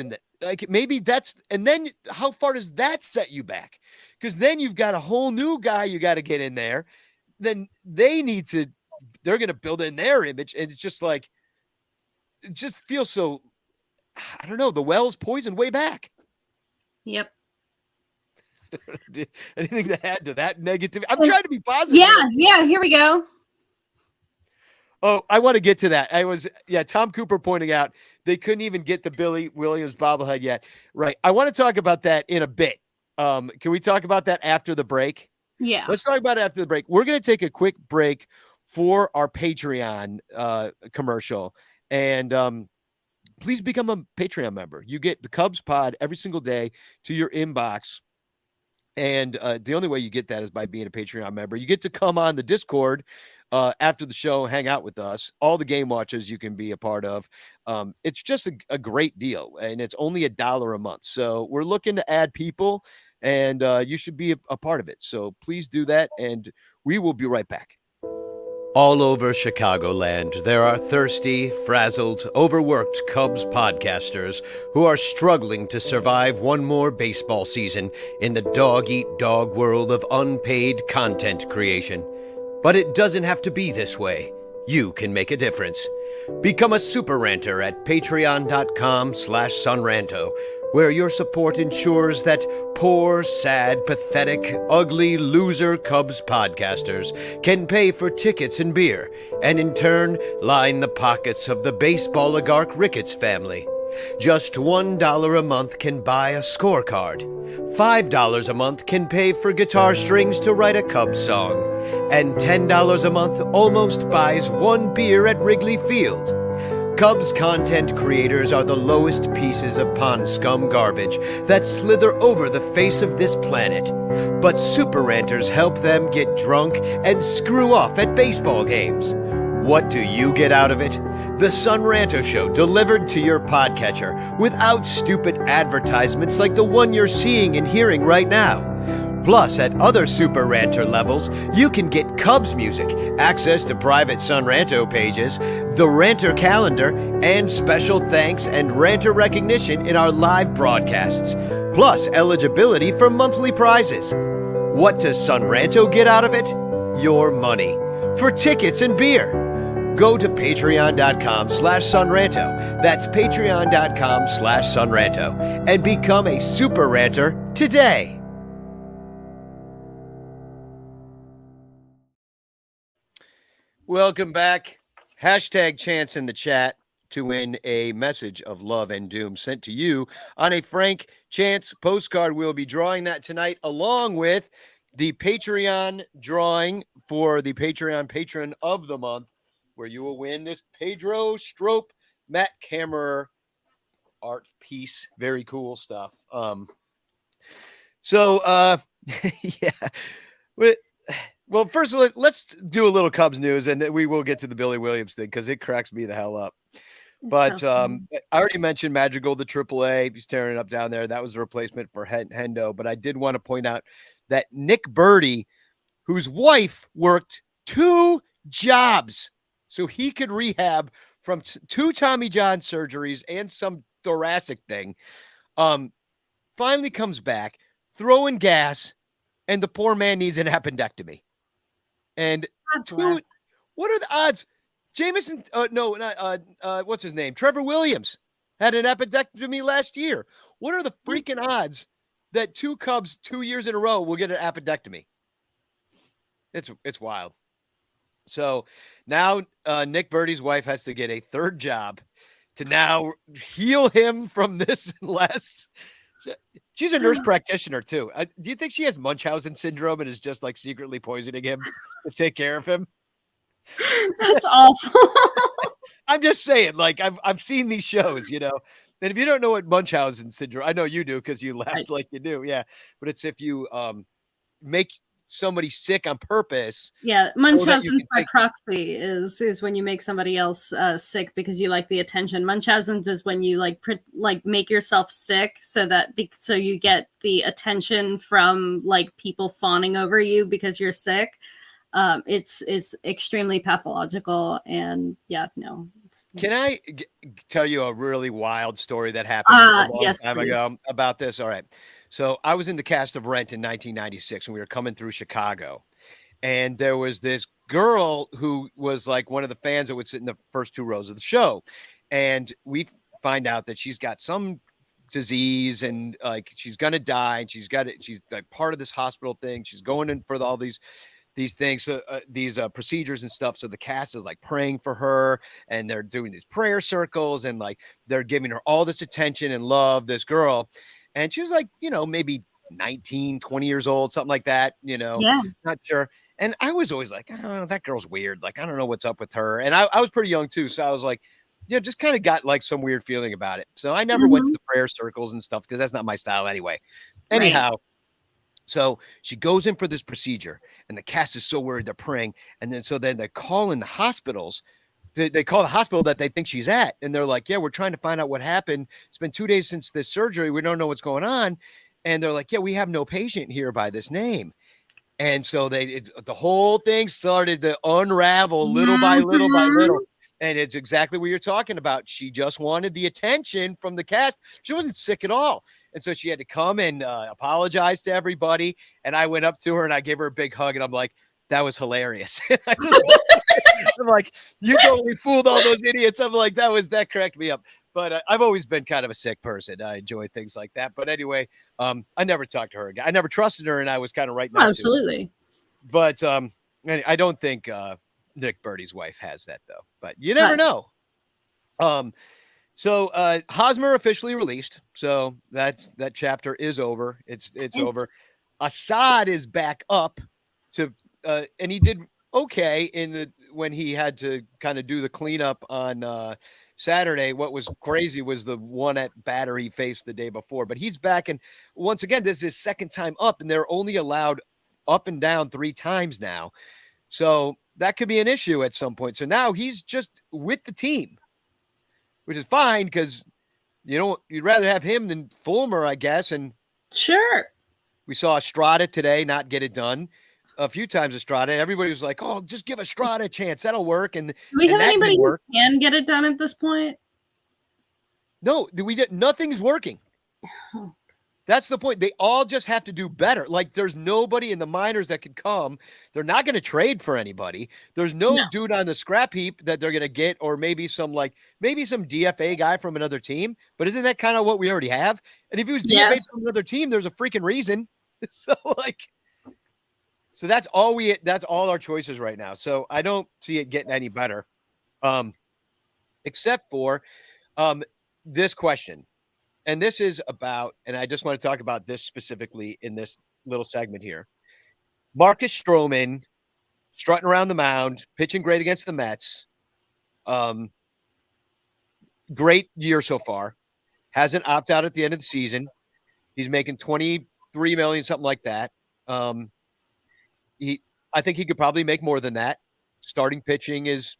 maybe that's, and then how far does that set you back? Because then you've got a whole new guy you got to get in there. Then they're going to build in their image. And it's just like, it just feels so, I don't know, the well's poisoned way back. Yep. Anything to add to that negative? I'm trying to be positive. Yeah, here we go. Oh, I want to get to that. Tom Cooper pointing out they couldn't even get the Billy Williams bobblehead yet. Right. I want to talk about that in a bit. Can we talk about that after the break? Yeah. Let's talk about it after the break. We're going to take a quick break for our Patreon commercial. And please become a Patreon member. You get the Cubs pod every single day to your inbox. And the only way you get that is by being a Patreon member. You get to come on the Discord after the show, hang out with us. All the game watches you can be a part of. It's just a great deal, and it's only $1 a month. So we're looking to add people, and you should be a part of it. So please do that, and we will be right back. All over Chicagoland, there are thirsty, frazzled, overworked Cubs podcasters who are struggling to survive one more baseball season in the dog-eat-dog world of unpaid content creation. But it doesn't have to be this way. You can make a difference. Become a super ranter at patreon.com/sunranto, where your support ensures that poor, sad, pathetic, ugly, loser Cubs podcasters can pay for tickets and beer, and in turn line the pockets of the baseball oligarch Ricketts family. Just $1 a month can buy a scorecard. $5 a month can pay for guitar strings to write a Cubs song. And $10 a month almost buys one beer at Wrigley Field. Cubs content creators are the lowest pieces of pond scum garbage that slither over the face of this planet. But super ranters help them get drunk and screw off at baseball games. What do you get out of it? The Sun Ranto Show delivered to your podcatcher without stupid advertisements like the one you're seeing and hearing right now. Plus, at other Super Ranter levels, you can get Cubs music, access to private Sun Ranto pages, the Ranter calendar, and special thanks and Ranter recognition in our live broadcasts. Plus, eligibility for monthly prizes. What does Sun Ranto get out of it? Your money. For tickets and beer. Go to patreon.com/sunranto. That's patreon.com/sunranto. And become a super ranter today. Welcome back. Hashtag chance in the chat to win a message of love and doom sent to you on a Frank Chance postcard. We'll be drawing that tonight along with the Patreon drawing for the Patreon patron of the month, where you will win this Pedro Strop Matt Kammerer art piece. Very cool stuff. Yeah. Well, first, let's do a little Cubs news, and then we will get to the Billy Williams thing because it cracks me the hell up. But I already mentioned Madrigal, the AAA. He's tearing it up down there. That was the replacement for Hendo. But I did want to point out that Nick Birdie, whose wife worked 2 jobs so he could rehab from 2 Tommy John surgeries and some thoracic thing, finally comes back, throwing gas, and the poor man needs an appendectomy. And what are the odds? Jameson, what's his name? Trevor Williams had an appendectomy last year. What are the freaking odds that 2 Cubs 2 years in a row will get an appendectomy? It's wild. So now Nick Birdie's wife has to get a 3rd job to now heal him from this less. She's a nurse practitioner too. Do you think she has Munchausen syndrome and is just like secretly poisoning him to take care of him? That's awful. I'm just saying, like I've seen these shows, you know. And if you don't know what Munchausen syndrome, I know you do because you laughed like you do, yeah. But it's if you make somebody sick on purpose. Yeah, so that you Munchausen's can by take- proxy is when you make somebody else sick because you like the attention. Munchausen's is when you like make yourself sick so that so you get the attention from like people fawning over you because you're sick. It's extremely pathological, and yeah, no. Can I tell you a really wild story that happened a long Yes, time please. ago about this? All right. So I was in the cast of Rent in 1996, and we were coming through Chicago. And there was this girl who was like one of the fans that would sit in the first 2 rows of the show. And we find out that she's got some disease and like she's going to die. And she's like part of this hospital thing. She's going in for all these things, these procedures and stuff. So the cast is like praying for her and they're doing these prayer circles and like they're giving her all this attention and love, this girl. And she was like, maybe 19, 20 years old, something like that, Yeah. not sure. And I was always like, I don't know, that girl's weird. Like, I don't know what's up with her. And I was pretty young too. So I was like, just kind of got like some weird feeling about it. So I never went to the prayer circles and stuff because that's not my style anyway. Anyhow, so she goes in for this procedure and the cast is so worried they're praying. And then they call in the hospitals. They call the hospital that they think she's at. And they're like, yeah, we're trying to find out what happened. It's been 2 days since this surgery. We don't know what's going on. And they're like, yeah, we have no patient here by this name. And so the whole thing started to unravel little by little by little. And it's exactly what you're talking about. She just wanted the attention from the cast. She wasn't sick at all. And so she had to come and apologize to everybody. And I went up to her and I gave her a big hug. And I'm like, that was hilarious. I'm like, you totally fooled all those idiots. I'm like, that cracked me up. But I've always been kind of a sick person. I enjoy things like that. But anyway, I never talked to her again. I never trusted her, and I was kind of right now. Absolutely. But I don't think Nick Birdie's wife has that though. But you never know. So Hosmer officially released. So that chapter is over. It's over. Assad is back up to and he did okay when he had to kind of do the cleanup on Saturday. What was crazy was the one at batter he faced the day before, but he's back. And once again, this is his second time up and they're only allowed up and down 3 times now. So that could be an issue at some point. So now he's just with the team, which is fine because you'd rather have him than Fulmer, I guess. And sure, we saw Estrada today not get it done. A few times Estrada, everybody was like, "Oh, just give Estrada a chance. That'll work." And do we have anybody who can get it done at this point? No, nothing's working. That's the point. They all just have to do better. Like there's nobody in the minors that could come. They're not going to trade for anybody. There's no dude on the scrap heap that they're going to get, or maybe some DFA guy from another team. But isn't that kind of what we already have? And if he was DFA from another team, there's a freaking reason. So that's all our choices right now. So I don't see it getting any better. Except for this question. And this is about, and I just want to talk about this specifically in this little segment here. Marcus Stroman strutting around the mound, pitching great against the Mets. Great year so far. Hasn't opted out at the end of the season. He's making $23 million, something like that. I think he could probably make more than that. Starting pitching is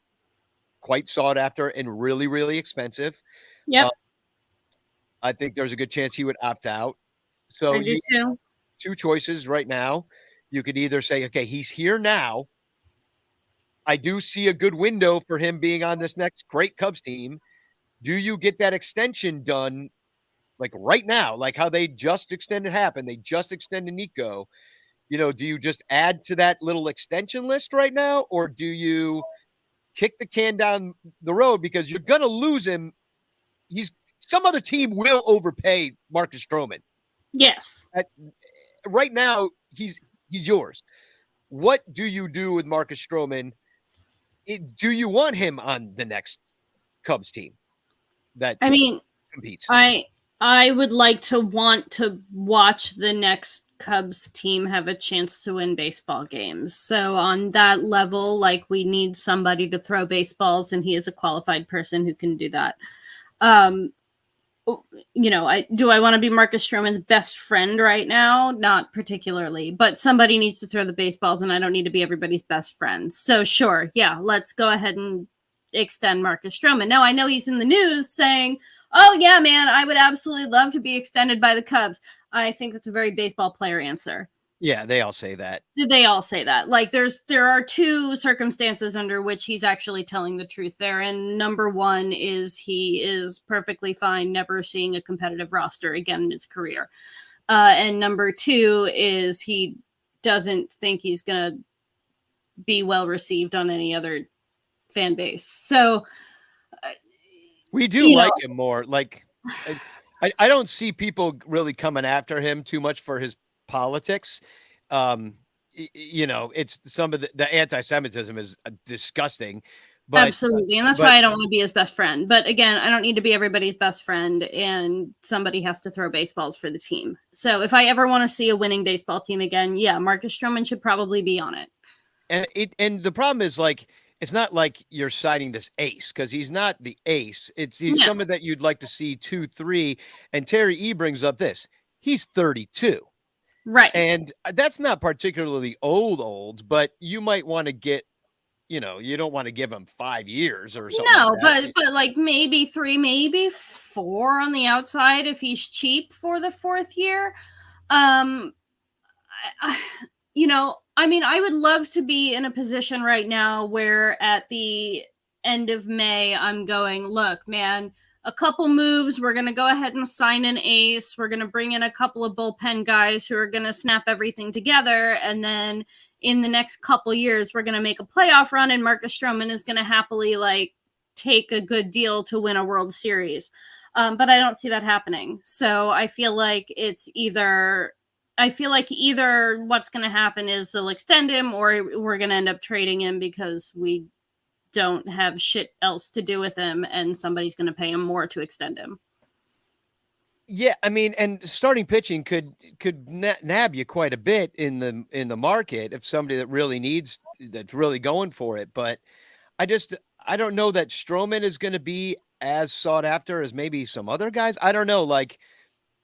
quite sought after and really, really expensive. Yep. I think there's a good chance he would opt out. So I do too. 2 choices right now. You could either say, okay, he's here now. I do see a good window for him being on this next great Cubs team. Do you get that extension done like right now, like how they just extended Happen? They just extended Nico. Do you just add to that little extension list right now? Or do you kick the can down the road because you're going to lose him? Some other team will overpay Marcus Stroman. Yes. Right now, he's yours. What do you do with Marcus Stroman? Do you want him on the next Cubs team that competes? I would like to want to watch the next Cubs team have a chance to win baseball games. So on that level, like we need somebody to throw baseballs, and he is a qualified person who can do that. do I want to be Marcus Stroman's best friend right now? Not particularly, but somebody needs to throw the baseballs, and I don't need to be everybody's best friend. So sure, yeah, let's go ahead and extend Marcus Stroman. Now I know he's in the news saying, "Oh yeah, man, I would absolutely love to be extended by the Cubs." I think that's a very baseball player answer. Yeah, they all say that. They all say that. Like there are two circumstances under which he's actually telling the truth there. And number one is he is perfectly fine never seeing a competitive roster again in his career. And number two is he doesn't think he's going to be well received on any other fan base. So we do like him more. Like I don't see people really coming after him too much for his politics. It's some of the anti-Semitism is disgusting, but absolutely. And that's why I don't want to be his best friend. But again, I don't need to be everybody's best friend, and somebody has to throw baseballs for the team. So if I ever want to see a winning baseball team again, yeah, Marcus Stroman should probably be on it. And the problem is, like, it's not like you're signing this ace, because he's not the ace. He's someone that you'd like to see 2-3. And Terry E brings up this. He's 32. Right. And that's not particularly old, but you might want to get, you don't want to give him 5 years or something. No, but like maybe 3, maybe 4 on the outside if he's cheap for the 4th year. I would love to be in a position right now where at the end of May, I'm going, look, man, a couple moves. We're going to go ahead and sign an ace. We're going to bring in a couple of bullpen guys who are going to snap everything together. And then in the next couple years, we're going to make a playoff run, and Marcus Stroman is going to happily take a good deal to win a World Series. But I don't see that happening. So I feel like either what's going to happen is they'll extend him, or we're going to end up trading him because we don't have shit else to do with him, and somebody's going to pay him more to extend him. Yeah, I mean, and starting pitching could nab you quite a bit in the market if somebody that's really going for it. But I don't know that Stroman is going to be as sought after as maybe some other guys. I don't know. Like,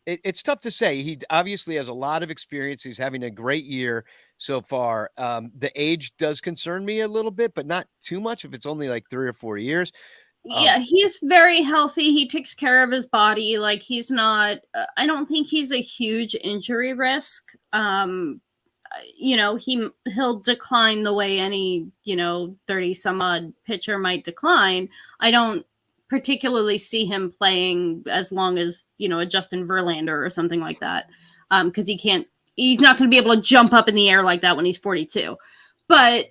it's tough to say. He obviously has a lot of experience. He's having a great year so far. The age does concern me a little bit, but not too much if it's only like 3 or 4 years. Yeah, he's very healthy. He takes care of his body. Like, he's not, I don't think he's a huge injury risk. He'll decline the way any, 30 some odd pitcher might decline. I don't particularly see him playing as long as, a Justin Verlander or something like that. Because he's not going to be able to jump up in the air like that when he's 42. But,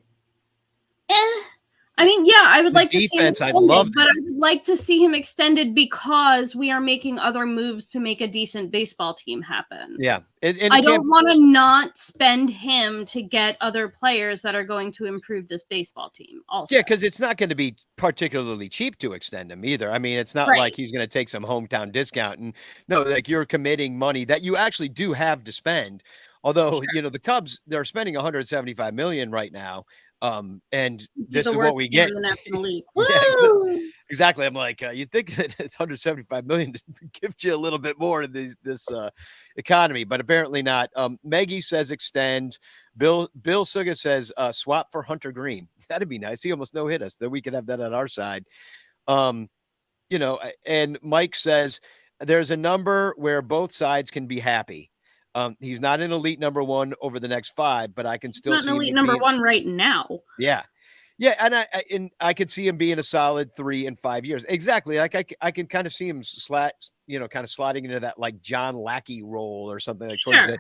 I would like to see him extended, but I would like to see him extended because we are making other moves to make a decent baseball team happen. Yeah. I don't want to not spend him to get other players that are going to improve this baseball team also. Yeah, because it's not going to be particularly cheap to extend him either. I mean, it's not like he's going to take some hometown discount. And no, like, you're committing money that you actually do have to spend. Although, the Cubs, they're spending $175 million right now. And this is what we get. In the National League. Yeah, exactly. I'm like, you'd think that $175 million gives you a little bit more in this economy, but apparently not. Maggie says extend. Bill Suga says swap for Hunter Green. That'd be nice. He almost no hit us. Then we could have that on our side. And Mike says there's a number where both sides can be happy. He's not an elite number 1 over the next 5, but I can still see an elite number 1 right now. Yeah. Yeah. And I could see him being a solid 3 and 5 years. Exactly. Like I can kind of see him kind of sliding into that like John Lackey role or something like towards the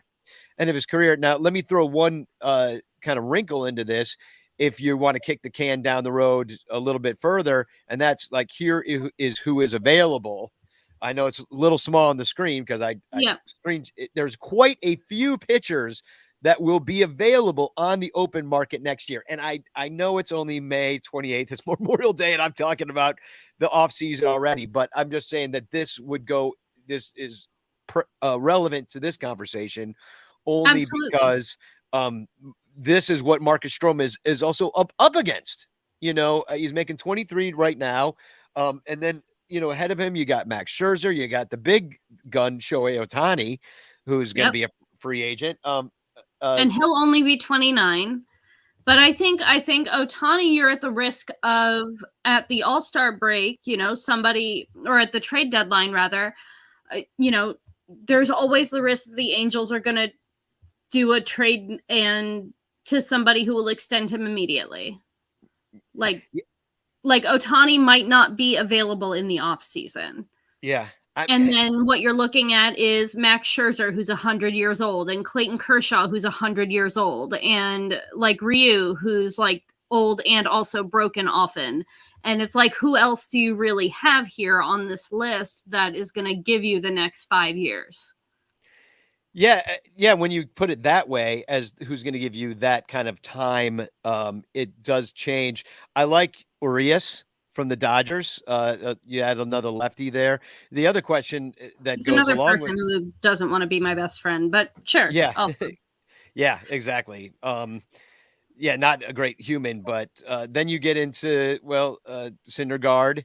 end of his career. Now, let me throw one kind of wrinkle into this. If you want to kick the can down the road a little bit further, and that's like, here is who is available. I know it's a little small on the screen because there's quite a few pitchers that will be available on the open market next year. And I know it's only May 28th. It's Memorial Day, and I'm talking about the offseason already. But I'm just saying that this is relevant to this conversation only because this is what Marcus Stroman is also up against. He's making 23 right now. And then ahead of him, you got Max Scherzer, you got the big gun Shohei Ohtani, who's going to be a free agent. And he'll only be 29. But I think Ohtani, you're at the risk of at the All-Star break, somebody, or at the trade deadline rather, there's always the risk that the Angels are going to do a trade and to somebody who will extend him immediately. Like Ohtani might not be available in the offseason. Yeah. And then what you're looking at is Max Scherzer, who's 100 years old, and Clayton Kershaw, who's 100 years old, and like Ryu, who's like old and also broken often. And it's like, who else do you really have here on this list that is going to give you the next 5 years? Yeah. When you put it that way, as who's going to give you that kind of time, it does change. I like Urias from the Dodgers. You had another lefty there. The other question that He's goes another along person who doesn't want to be my best friend, but sure. Yeah. Also. Yeah, exactly. Not a great human, but then you get into, Syndergaard.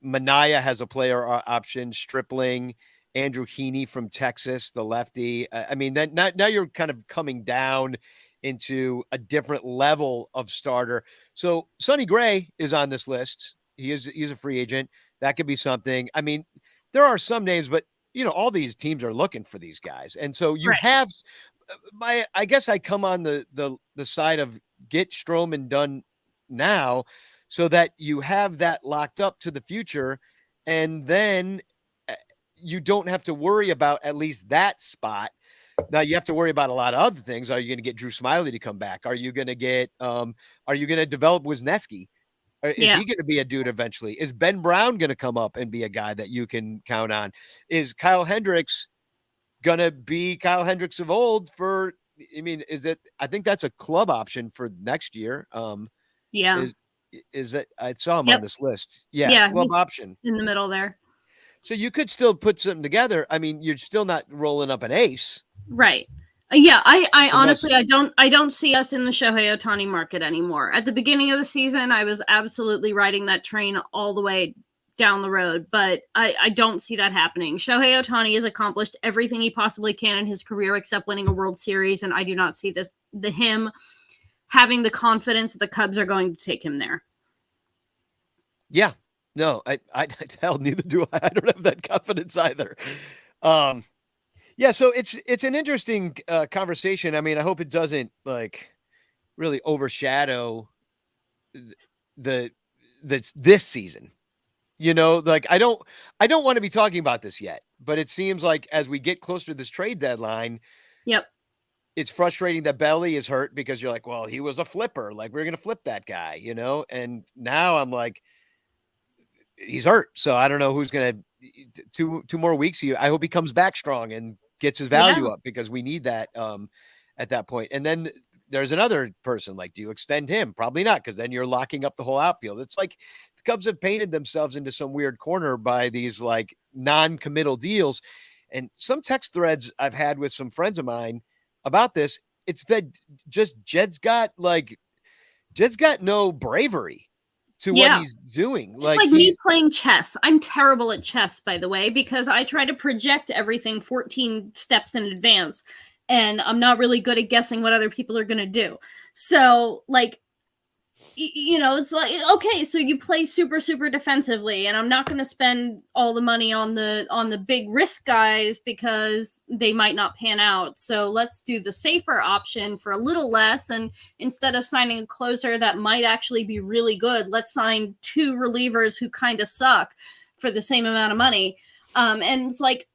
Manaea has a player option, Stripling, Andrew Heaney from Texas, the lefty. Then now you're kind of coming down into a different level of starter. So Sonny Gray is on this list. He's a free agent. That could be something. There are some names, but all these teams are looking for these guys. And so you have I guess I come on the side of get Stroman done now so that you have that locked up to the future. And then you don't have to worry about at least that spot. Now you have to worry about a lot of other things. Are you going to get Drew Smyly to come back? Are you going to get, are you going to develop Wisniewski? Is he going to be a dude eventually? Is Ben Brown going to come up and be a guy that you can count on? Is Kyle Hendricks going to be Kyle Hendricks of old I think that's a club option for next year. Is that I saw him on this list. Yeah. Club option in the middle there. So you could still put something together. You're still not rolling up an ace. Right. Yeah, I honestly, I don't see us in the Shohei Ohtani market anymore. At the beginning of the season, I was absolutely riding that train all the way down the road, but I don't see that happening. Shohei Ohtani has accomplished everything he possibly can in his career except winning a World Series, and I do not see him having the confidence that the Cubs are going to take him there. Yeah. No, I hell, neither do I. I don't have that confidence either. So it's an interesting conversation. I hope it doesn't really overshadow this season. I don't want to be talking about this yet, but it seems like as we get closer to this trade deadline, it's frustrating that Belly is hurt because you're like, well, he was a flipper. Like we're going to flip that guy, and now I'm like, he's hurt. So I don't know who's going to 2 more weeks. I hope he comes back strong and gets his value up because we need that at that point. And then there's another person like, do you extend him? Probably not. Cause then you're locking up the whole outfield. It's like the Cubs have painted themselves into some weird corner by these like non-committal deals. And some text threads I've had with some friends of mine about this, it's that just Jed's got no bravery to what he's doing. It's like me playing chess. I'm terrible at chess, by the way, because I try to project everything 14 steps in advance, and I'm not really good at guessing what other people are going to do. So, it's like, okay, so you play super, super defensively, and I'm not going to spend all the money on the big risk guys because they might not pan out. So let's do the safer option for a little less. And instead of signing a closer that might actually be really good, let's sign 2 relievers who kind of suck for the same amount of money. And it's like,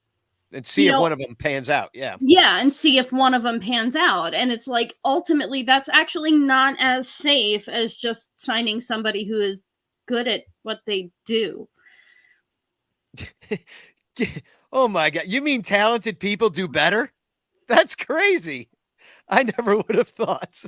and see if one of them pans out. Yeah. And see if one of them pans out. And it's like, ultimately, that's actually not as safe as just signing somebody who is good at what they do. Oh my God. You mean talented people do better? That's crazy. I never would have thought.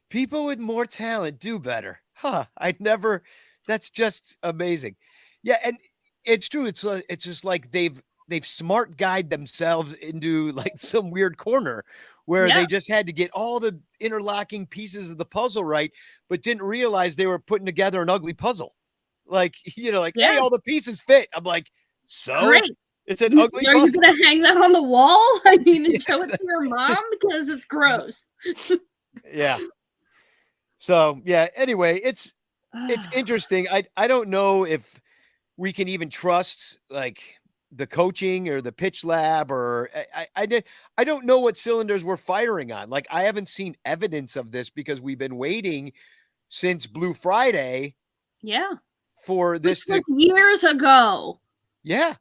People with more talent do better. That's just amazing. Yeah. And it's true. It's just like they've smart guide themselves into like some weird corner where they just had to get all the interlocking pieces of the puzzle right, but didn't realize they were putting together an ugly puzzle. Like, like, Yeah. hey, all the pieces fit. I'm like, so Great. it's an ugly Are you puzzle. going to hang that on the wall? I mean, and Yes. show it to your mom because it's gross. Yeah. So yeah, anyway, it's interesting. I don't know if we can even trust like the coaching or the pitch lab or I don't know what cylinders we're firing on. Like I haven't seen evidence of this because we've been waiting since Blue Friday Yeah. for this Which was years ago. Yeah,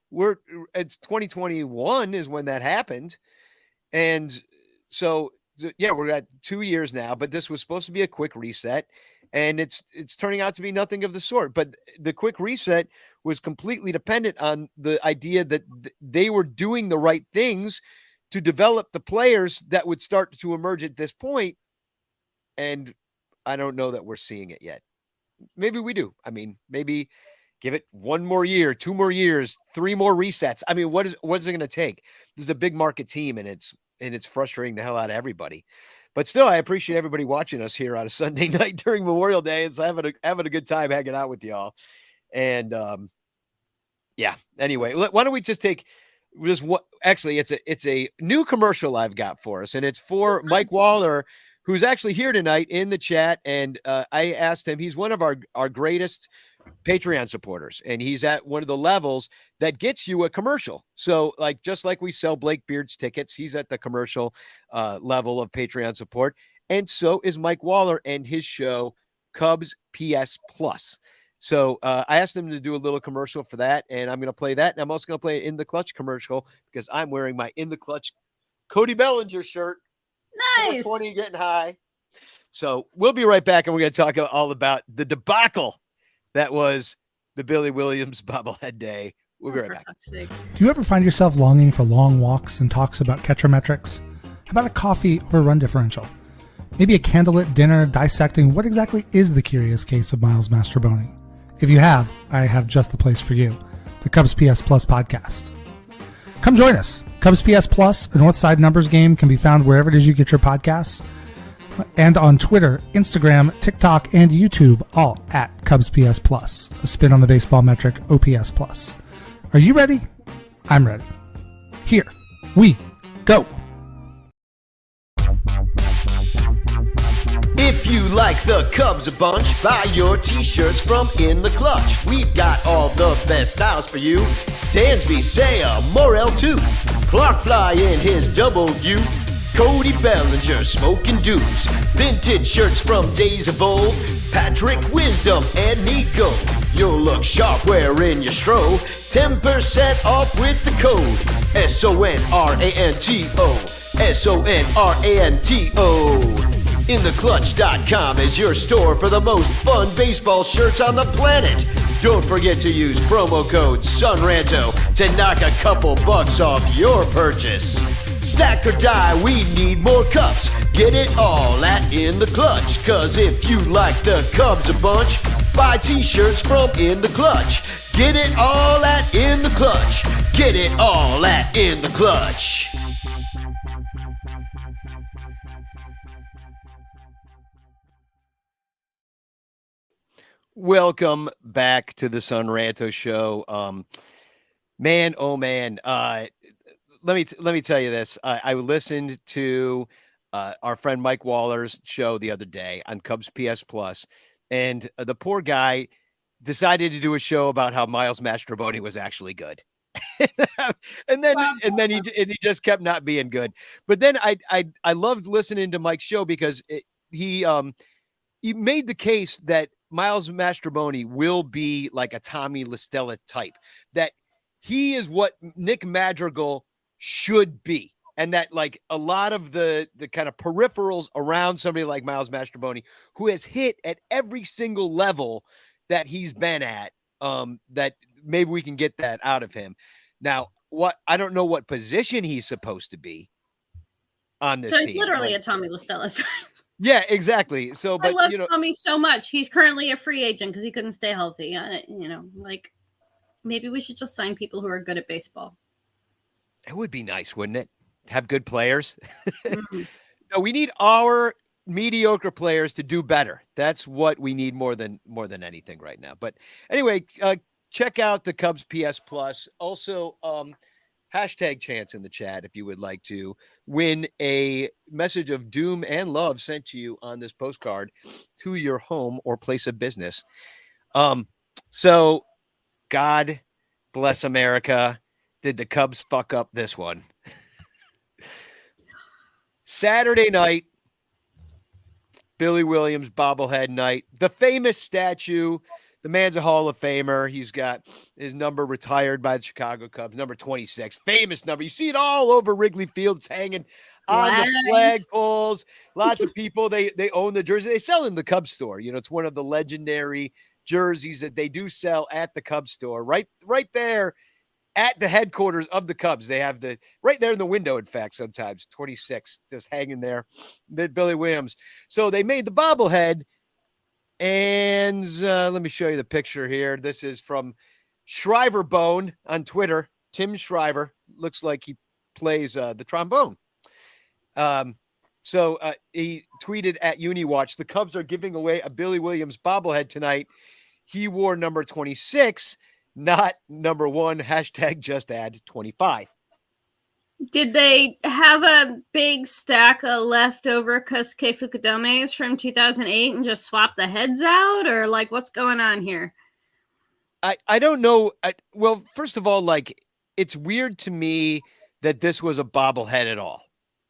it's 2021 is when that happened. And so yeah, we're at 2 years now, but this was supposed to be a quick reset and it's turning out to be nothing of the sort. But the quick reset was completely dependent on the idea that they were doing the right things to develop the players that would start to emerge at this point. And I don't know that we're seeing it yet. Maybe we do. I mean, maybe give it 1 more year, 2 more years, 3 more resets. I mean, what is it going to take? This is a big market team and it's frustrating the hell out of everybody. But still, I appreciate everybody watching us here on a Sunday night during Memorial Day. It's having a good time hanging out with y'all. And yeah, anyway, why don't we just take just what actually it's a new commercial I've got for us, and it's for Mike Waller, who's actually here tonight in the chat. And I asked him, he's one of our greatest Patreon supporters, and he's at one of the levels that gets you a commercial. So like, just like we sell Blake Beard's tickets, he's at the commercial level of Patreon support. And so is Mike Waller and his show Cubs PS Plus. So I asked him to do a little commercial for that, and I'm going to play that. And I'm also going to play an In the Clutch commercial because I'm wearing my In the Clutch Cody Bellinger shirt. Nice. 420 getting high. So we'll be right back, and we're going to talk all about the debacle that was the Billy Williams bobblehead day. We'll be right back. Do you ever find yourself longing for long walks and talks about catcher metrics? How about a coffee or a run differential? Maybe a candlelit dinner dissecting what exactly is the curious case of Miles Mastrobuoni? If you have, I have just the place for you, the Cubs PS Plus podcast. Come join us. Cubs PS Plus, a Northside numbers game, can be found wherever it is you get your podcasts, and on Twitter, Instagram, TikTok, and YouTube, all at Cubs PS Plus, a spin on the baseball metric OPS Plus. Are you ready? I'm ready. Here we go. If you like the Cubs a bunch, buy your t-shirts from In the Clutch. We've got all the best styles for you. Dansby, Saya, Morel too. Clark Fly in his double U. Cody Bellinger smoking dupes. Vintage shirts from days of old. Patrick Wisdom and Nico. You'll look sharp wearing your stro. 10% off with the code SONRANTO. SONRANTO. InTheClutch.com is your store for the most fun baseball shirts on the planet. Don't forget to use promo code SUNRANTO to knock a couple bucks off your purchase. Stack or die, we need more cups. Get it all at In the Clutch. Cause if you like the Cubs a bunch, buy t-shirts from In the Clutch. Get it all at In the Clutch. Get it all at In the Clutch. Welcome back to the Sun Ranto Show. Man, oh man. Let me tell you this. I listened to our friend Mike Waller's show the other day on Cubs PS Plus, and the poor guy decided to do a show about how Miles Mastrobuoni was actually good. and then he just kept not being good. But then I loved listening to Mike's show because he made the case that Miles Mastrobuoni will be like a Tommy LaStella type, that he is what Nick Madrigal should be. And that like a lot of the kind of peripherals around somebody like Miles Mastrobuoni, who has hit at every single level that he's been at, that maybe we can get that out of him. Now, I don't know what position he's supposed to be on this team. So it's literally a Tommy LaStella. Yeah, exactly. So, but I love Tommy so much. He's currently a free agent because he couldn't stay healthy. Like maybe we should just sign people who are good at baseball. It would be nice, wouldn't it? Have good players. Mm-hmm. No, we need our mediocre players to do better. That's what we need more than anything right now. But anyway, check out the Cubs PS Plus. Also, hashtag chance in the chat if you would like to win a message of doom and love sent to you on this postcard to your home or place of business. So God bless America. Did the Cubs fuck up this one? Saturday night, Billy Williams bobblehead night. The famous statue. The man's a Hall of Famer. He's got his number retired by the Chicago Cubs, number 26. Famous number. You see it all over Wrigley Field. It's hanging on the flagpoles. Lots of people, they own the jersey. They sell in the Cubs store. You know, it's one of the legendary jerseys that they do sell at the Cubs store. Right there at the headquarters of the Cubs. They have the right there in the window, in fact, sometimes 26 just hanging there. Billy Williams. So they made the bobblehead. And let me show you the picture here. This is from Shriver Bone on Twitter. Tim Shriver looks like he plays the trombone. So he tweeted at UniWatch, the Cubs are giving away a Billy Williams bobblehead tonight. He wore number 26, not number 1. Hashtag just add 25. Did they have a big stack of leftover Kosuke Fukudomes from 2008 and just swap the heads out? Or like, what's going on here? I don't know. Well, first of all, like, it's weird to me that this was a bobblehead at all.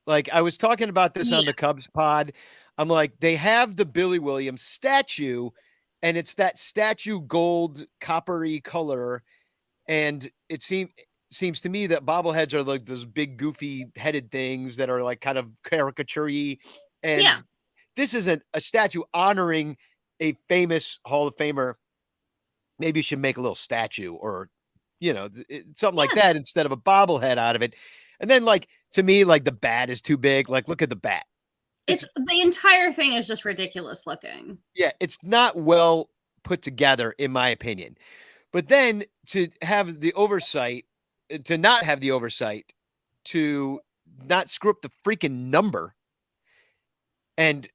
Like, I was talking about this on the Cubs pod. I'm like, they have the Billy Williams statue, and it's that statue gold coppery color. And it seems to me that bobbleheads are like those big goofy headed things that are like kind of caricature-y. And this isn't a statue honoring a famous Hall of Famer. Maybe you should make a little statue or, you know, something like that instead of a bobblehead out of it. And then, like, to me, like, the bat is too big. Like, look at the bat. It's the entire thing is just ridiculous looking. Yeah, it's not well put together, in my opinion. But then to have the oversight, to not have the oversight, to not screw up the freaking number and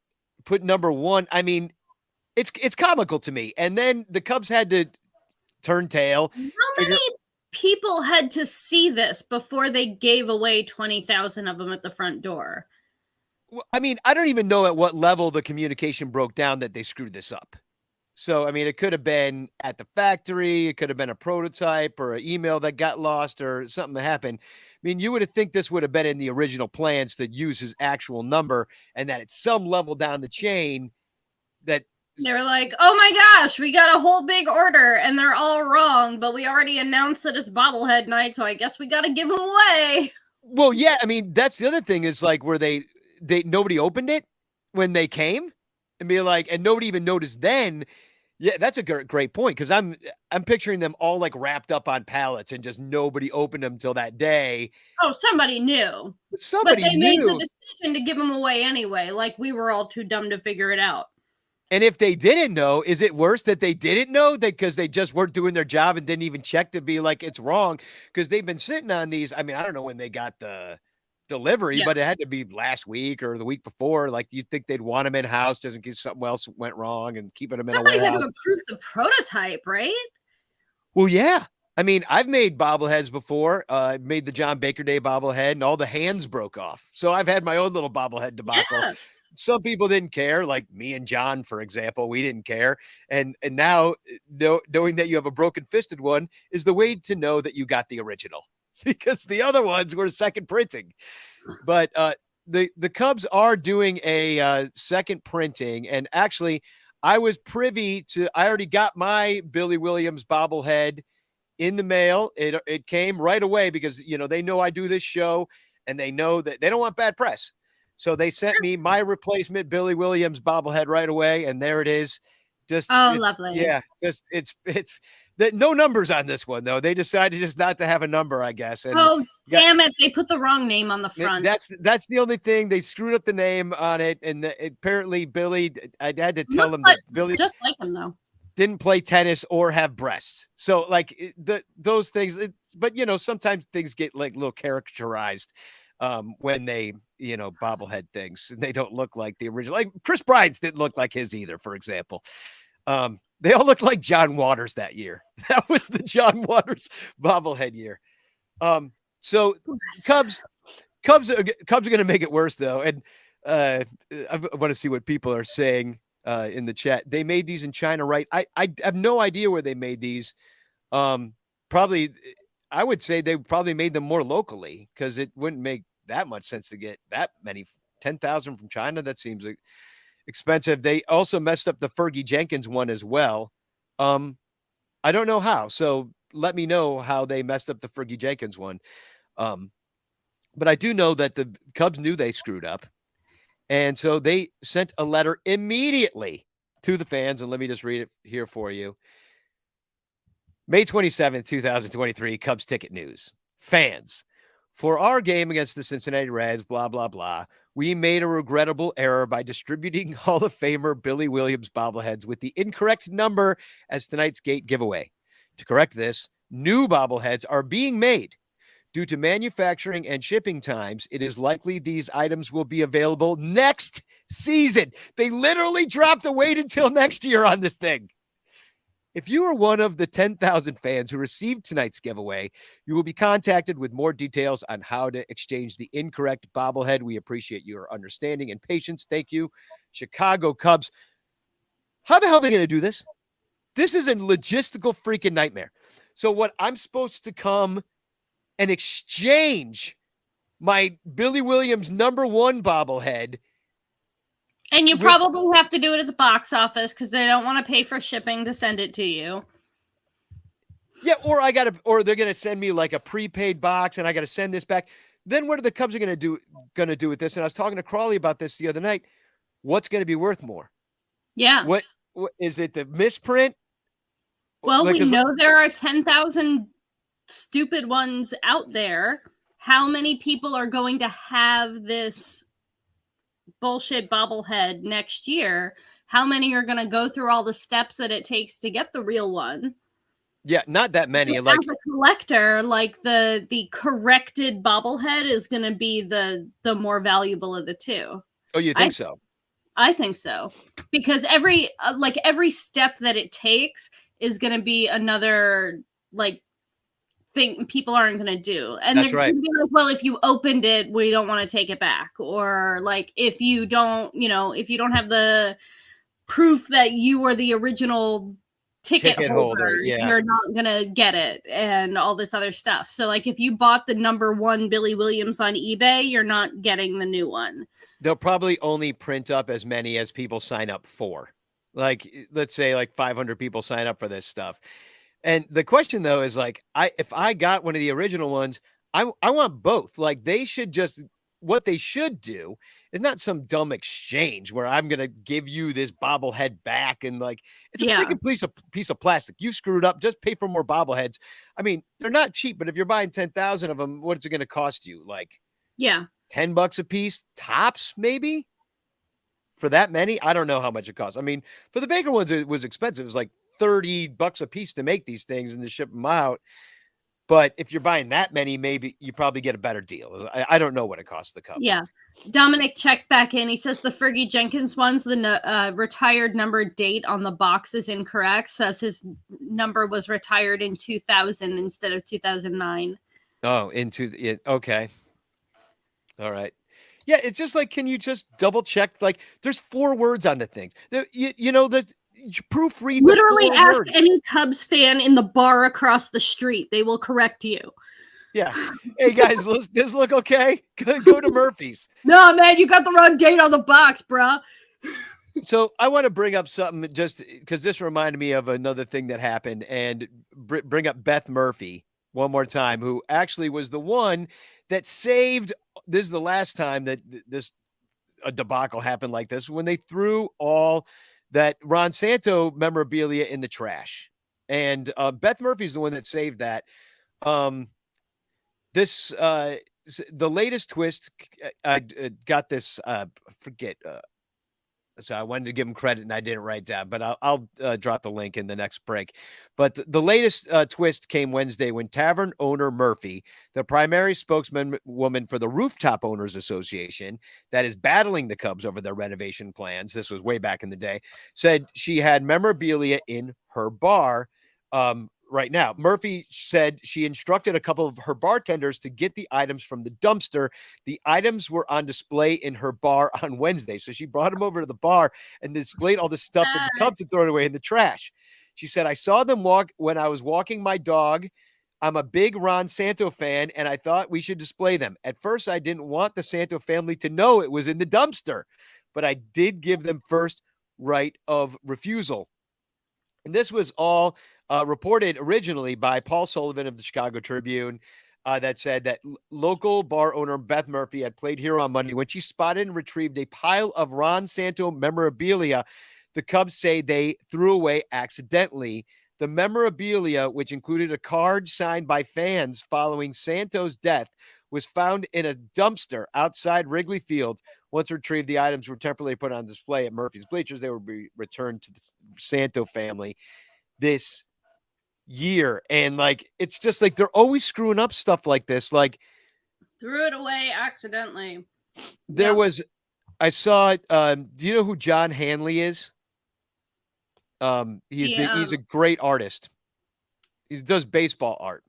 put number 1. I mean, it's comical to me. And then the Cubs had to turn tail. How many people had to see this before they gave away 20,000 of them at the front door? Well, I mean, I don't even know at what level the communication broke down that they screwed this up. So, I mean, it could have been at the factory. It could have been a prototype or an email that got lost or something that happened. I mean, you would have think this would have been in the original plans to use his actual number, and that at some level down the chain that they were like, oh my gosh, we got a whole big order and they're all wrong, but we already announced that it's bobblehead night, so I guess we got to give them away. Well, yeah, I mean, that's the other thing is like where they nobody opened it when they came and be like, and nobody even noticed then. Yeah, that's a great point, because I'm picturing them all like wrapped up on pallets and just nobody opened them till that day. Oh, somebody knew. But they made the decision to give them away anyway. Like we were all too dumb to figure it out. And if they didn't know, is it worse that they didn't know because they just weren't doing their job and didn't even check to be like, it's wrong? Because they've been sitting on these. I mean, I don't know when they got the delivery, but it had to be last week or the week before. Like you'd think they'd want them in house just in case something else went wrong and keeping them in a warehouse. Somebody had to approve the prototype, right? Well, yeah. I mean, I've made bobbleheads before. I made the John Baker Day bobblehead and all the hands broke off. So I've had my own little bobblehead debacle. Yeah. Some people didn't care, like me and John, for example. We didn't care. And now knowing that you have a broken fisted one is the way to know that you got the original, because the other ones were second printing. But the Cubs are doing a second printing. And actually, I was privy to, I already got my Billy Williams bobblehead in the mail. It came right away because, you know, they know I do this show and they know that they don't want bad press. So they sent me my replacement Billy Williams bobblehead right away, and there it is. Just lovely. Yeah, just it's no numbers on this one though. They decided just not to have a number, I guess. And damn it! They put the wrong name on the front. That's the only thing. They screwed up the name on it, and apparently Billy. I had to tell him that Billy just like him though. Didn't play tennis or have breasts. So like those things. But you know, sometimes things get like a little caricaturized. when they, bobblehead things, and they don't look like the original. Like Chris Bryant's didn't look like his either, for example. They all look like John Waters that year. That was the John Waters bobblehead year. So Cubs are going to make it worse though. And I want to see what people are saying in the chat. They made these in China, right? I have no idea where they made these. Probably, I would say they probably made them more locally because it wouldn't make that much sense to get that many 10,000 from China. That seems expensive. They also messed up the Fergie Jenkins one as well. I don't know how. So let me know how they messed up the Fergie Jenkins one. But I do know that the Cubs knew they screwed up. And so they sent a letter immediately to the fans. And let me just read it here for you. May 27th, 2023, Cubs ticket news. Fans, for our game against the Cincinnati Reds, blah, blah, blah, we made a regrettable error by distributing Hall of Famer Billy Williams bobbleheads with the incorrect number as tonight's gate giveaway. To correct this, new bobbleheads are being made. Due to manufacturing and shipping times, it is likely these items will be available next season. They literally dropped a wait until next year on this thing. If you are one of the 10,000 fans who received tonight's giveaway, you will be contacted with more details on how to exchange the incorrect bobblehead. We appreciate your understanding and patience. Thank you, Chicago Cubs. How the hell are they going to do this? This is a logistical freaking nightmare. So what, I'm supposed to come and exchange my Billy Williams #1 bobblehead. And you probably have to do it at the box office because they don't want to pay for shipping to send it to you. Yeah, or they're gonna send me like a prepaid box, and I got to send this back. Then what are the Cubs gonna do with this? And I was talking to Crawley about this the other night. What's going to be worth more? Yeah. What is it? The misprint? Well, we know there are 10,000 stupid ones out there. How many people are going to have this bullshit bobblehead next year? How many are going to go through all the steps that it takes to get the real one? Yeah, not that many. But like as a collector, like the corrected bobblehead is going to be the more valuable of the two. Oh, you think so? I think so, because every step that it takes is going to be another thing people aren't going to do. And that's right. Like, well, if you opened it, we don't want to take it back. Or like, if you don't have the proof that you were the original ticket holder, you're not going to get it, and all this other stuff. So like, if you bought the #1 Billy Williams on eBay, you're not getting the new one. They'll probably only print up as many as people sign up for. Like, let's say like 500 people sign up for this stuff. And the question though is like, if I got one of the original ones, I want both. Like, what they should do is not some dumb exchange where I'm going to give you this bobblehead back. And like, it's a freaking piece of plastic. You screwed up, just pay for more bobbleheads. I mean, they're not cheap, but if you're buying 10,000 of them, what's it going to cost you? Like, $10 a piece tops, maybe for that many. I don't know how much it costs. I mean, for the Baker ones, it was expensive. It was like $30 a piece to make these things and to ship them out. But if you're buying that many, maybe you probably get a better deal. I don't know what it costs the Cubs. Yeah. Dominic checked back in. He says the Fergie Jenkins ones, the retired number date on the box is incorrect. Says his number was retired in 2000 instead of 2009. Oh, okay. All right. Yeah, it's just like, can you just double check? Like, there's 4 words on the things. Proofread. Literally ask any Cubs fan in the bar across the street. They will correct you. Yeah. Hey, guys, does this look okay? Go to Murphy's. No, man, you got the wrong date on the box, bro. So I want to bring up something just because this reminded me of another thing that happened, and bring up Beth Murphy one more time, who actually was the one that saved. This is the last time that a debacle happened like this, when they threw all that Ron Santo memorabilia in the trash. And Beth Murphy's the one that saved that. The latest twist, I got this, So I wanted to give him credit, and I didn't write down, but I'll drop the link in the next break. But the latest twist came Wednesday when tavern owner Murphy, the primary woman for the Rooftop Owners Association that is battling the Cubs over their renovation plans, this was way back in the day, said she had memorabilia in her bar right now. Murphy said she instructed a couple of her bartenders to get the items from the dumpster. The items were on display in her bar on Wednesday. So she brought them over to the bar and displayed all the stuff that the Cubs had thrown away in the trash. She said, I saw them walk when I was walking my dog. I'm a big Ron Santo fan, and I thought we should display them. At first, I didn't want the Santo family to know it was in the dumpster, but I did give them first right of refusal. And this was all reported originally by Paul Sullivan of the Chicago Tribune that said that local bar owner Beth Murphy had played here on Monday when she spotted and retrieved a pile of Ron Santo memorabilia. The Cubs say they threw away accidentally. The memorabilia, which included a card signed by fans following Santo's death, was found in a dumpster outside Wrigley Field. Once retrieved, the items were temporarily put on display at Murphy's bleachers. They will be returned to the Santo family this year. And like, it's just like they're always screwing up stuff like this. Like, threw it away accidentally. There was, I saw, do you know who John Hanley is? He's a great artist. He does baseball art.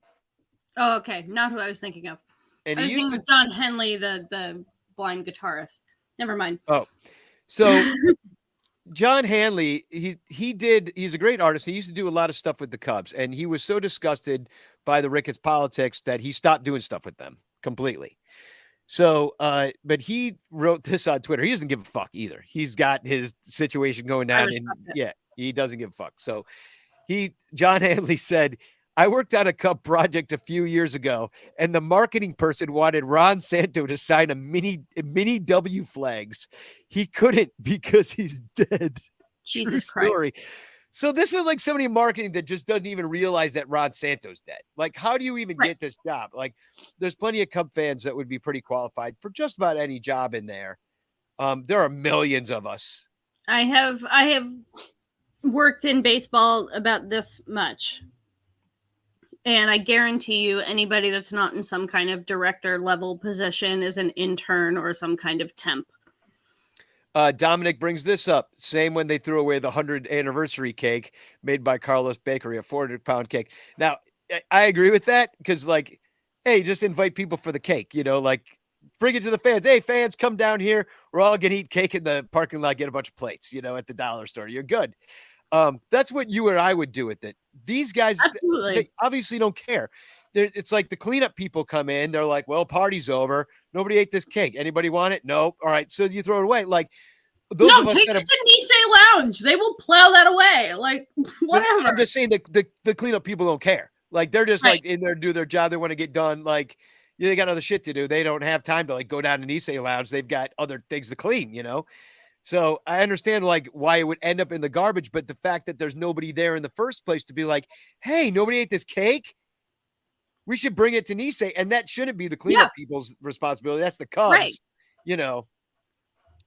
Oh, okay. Not who I was thinking of. And I was thinking of John Henley, the blind guitarist. Never mind. Oh, so John Hanley, he's a great artist. He used to do a lot of stuff with the Cubs, and he was so disgusted by the Ricketts politics that he stopped doing stuff with them completely. So, but he wrote this on Twitter. He doesn't give a fuck either. He's got his situation going down, and yeah, he doesn't give a fuck. So John Hanley said, I worked on a Cub project a few years ago, and the marketing person wanted Ron Santo to sign a mini W flags. He couldn't because he's dead. Jesus Story. Christ. So this is like somebody in marketing that just doesn't even realize that Ron Santo's dead. Like, how do you even get this job? Like, there's plenty of Cub fans that would be pretty qualified for just about any job in there. There are millions of us. I have worked in baseball about this much. And I guarantee you anybody that's not in some kind of director level position is an intern or some kind of temp. Dominic brings this up. Same when they threw away the 100th anniversary cake made by Carlos Bakery, a 400-pound cake. Now, I agree with that because, like, hey, just invite people for the cake, like bring it to the fans. Hey, fans, come down here. We're all going to eat cake in the parking lot, get a bunch of plates, at the dollar store. You're good. That's what you and I would do with it. These guys, they obviously don't care. It's like the cleanup people come in. They're like, well, party's over. Nobody ate this cake. Anybody want it? Nope. All right. So you throw it away. Like, those no, of us take it to Nisei Lounge. They will plow that away. Like, whatever. I'm just saying that the cleanup people don't care. Like, they're just like in there, do their job. They want to get done. Like, they got other shit to do. They don't have time to like go down to Nisei Lounge. They've got other things to clean, So I understand like why it would end up in the garbage, but the fact that there's nobody there in the first place to be like, hey, nobody ate this cake. We should bring it to Nisei. And that shouldn't be the cleanup people's responsibility. That's the Cubs,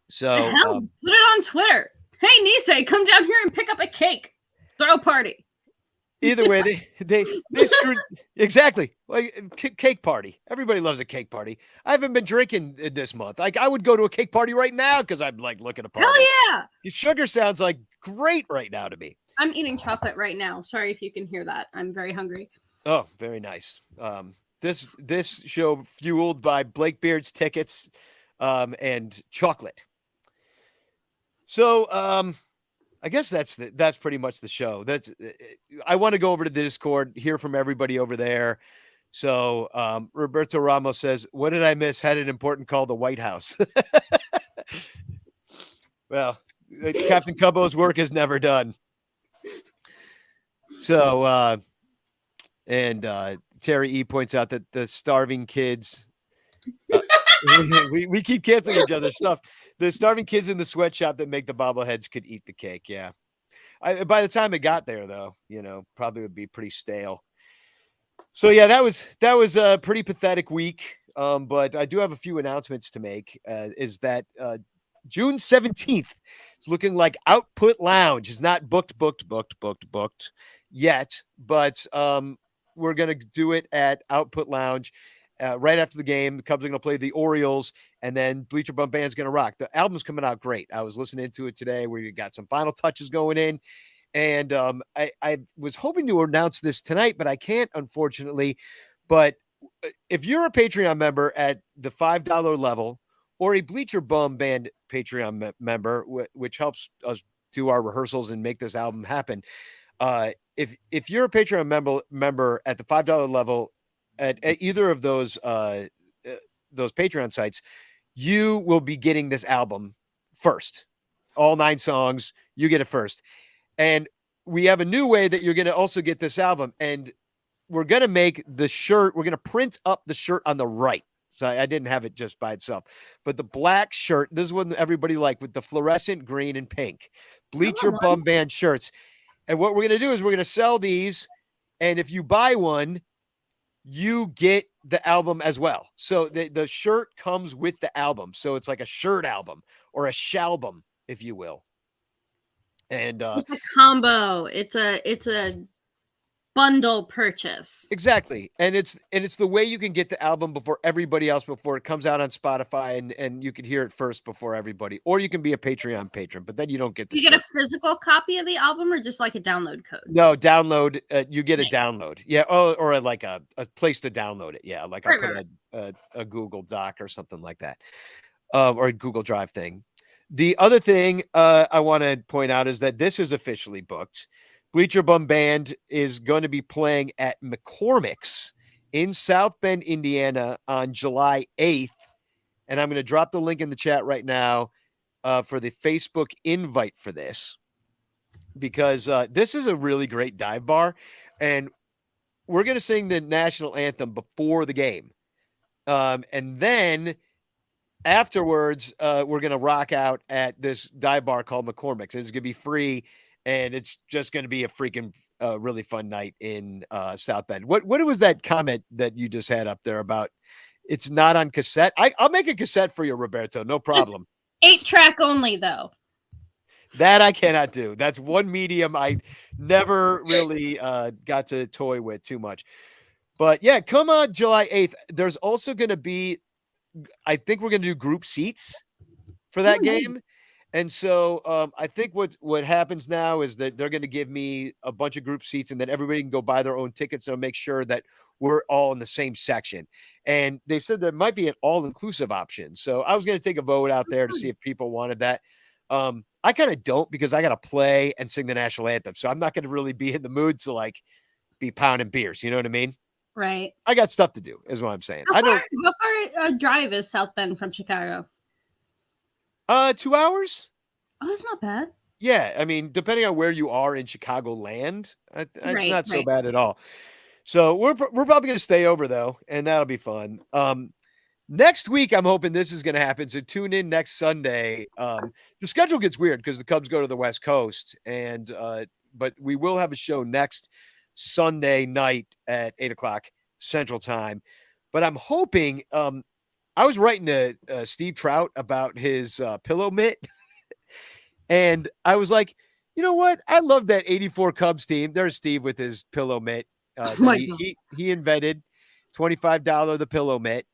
So hell, put it on Twitter. Hey, Nisei, come down here and pick up a cake. Throw a party. Either way, they screwed exactly like cake party. Everybody loves a cake party. I haven't been drinking this month. Like I would go to a cake party right now because I'm like looking at a party. Hell yeah! Sugar sounds like great right now to me. I'm eating chocolate right now. Sorry if you can hear that. I'm very hungry. Oh, very nice. This show fueled by Blake Beard's tickets, and chocolate. So, I guess that's pretty much the show. I want to go over to the Discord, hear from everybody over there. So Roberto Ramos says, what did I miss? Had an important call to White House. Well, Captain Cubbo's work is never done. So, and Terry E points out that the starving kids, we keep canceling each other's stuff. The starving kids in the sweatshop that make the bobbleheads could eat the cake. Yeah. By the time it got there, though, probably would be pretty stale. So, yeah, that was a pretty pathetic week. But I do have a few announcements to make. Is that June 17th. It's looking like Output Lounge is not booked yet, but we're going to do it at Output Lounge right after the game. The Cubs are going to play the Orioles, and then Bleacher Bum Band's going to rock. The album's coming out great. I was listening to it today where you got some final touches going in. And I was hoping to announce this tonight, but I can't, unfortunately. But if you're a Patreon member at the $5 level or a Bleacher Bum Band Patreon member, which helps us do our rehearsals and make this album happen, if you're a Patreon member at the $5 level at either of those Patreon sites, you will be getting this album first. All 9 songs, you get it first. And we have a new way that you're going to also get this album. And we're going to make the shirt. We're going to print up the shirt on the right. So I didn't have it just by itself. But the black shirt, this is what everybody liked, with the fluorescent green and pink. Bleacher Bum Band shirts. And what we're going to do is we're going to sell these. And if you buy one, you get the album as well. So the shirt comes with the album. So it's like a shirt album or a shalbum, if you will. And it's a combo. It's a bundle purchase. Exactly. And it's the way you can get the album before everybody else, before it comes out on Spotify, and you can hear it first before everybody. Or you can be a Patreon patron, but then you don't get the You get a physical copy of the album or just like a download code? No, download. You get a download. Yeah. Or like a place to download it. Yeah. Like I'll put a Google Doc or something like that. Or a Google Drive thing. The other thing I want to point out is that this is officially booked. Bleacher Bum Band is going to be playing at McCormick's in South Bend, Indiana on July 8th. And I'm going to drop the link in the chat right now for the Facebook invite for this, because this is a really great dive bar. And we're going to sing the national anthem before the game. And then afterwards, we're going to rock out at this dive bar called McCormick's. It's going to be free, and it's just going to be a freaking really fun night in South Bend. What was that comment that you just had up there about it's not on cassette? I'll make a cassette for you, Roberto. No problem. 8-track only, though. That I cannot do. That's one medium I never really got to toy with too much. But yeah, come on July 8th. There's also going to be, I think we're going to do group seats for that game. And so I think what happens now is that they're going to give me a bunch of group seats, and then everybody can go buy their own tickets. So make sure that we're all in the same section. And they said there might be an all-inclusive option. So I was going to take a vote out there to see if people wanted that. I kind of don't, because I got to play and sing the national anthem. So I'm not going to really be in the mood to like be pounding beers. You know what I mean? Right. I got stuff to do is what I'm saying. How far a drive is South Bend from Chicago? 2 hours. Oh, that's not bad. Yeah. I mean, depending on where you are in Chicagoland, it's not so bad at all. So we're probably going to stay over though, and that'll be fun. Next week, I'm hoping this is going to happen. So tune in next Sunday. The schedule gets weird because the Cubs go to the West Coast, and but we will have a show next Sunday night at 8:00 Central Time. But I'm hoping. I was writing to Steve Trout about his pillow mitt, and I was like, you know what? I love that '84 Cubs team. There's Steve with his pillow mitt. He invented $25 the pillow mitt.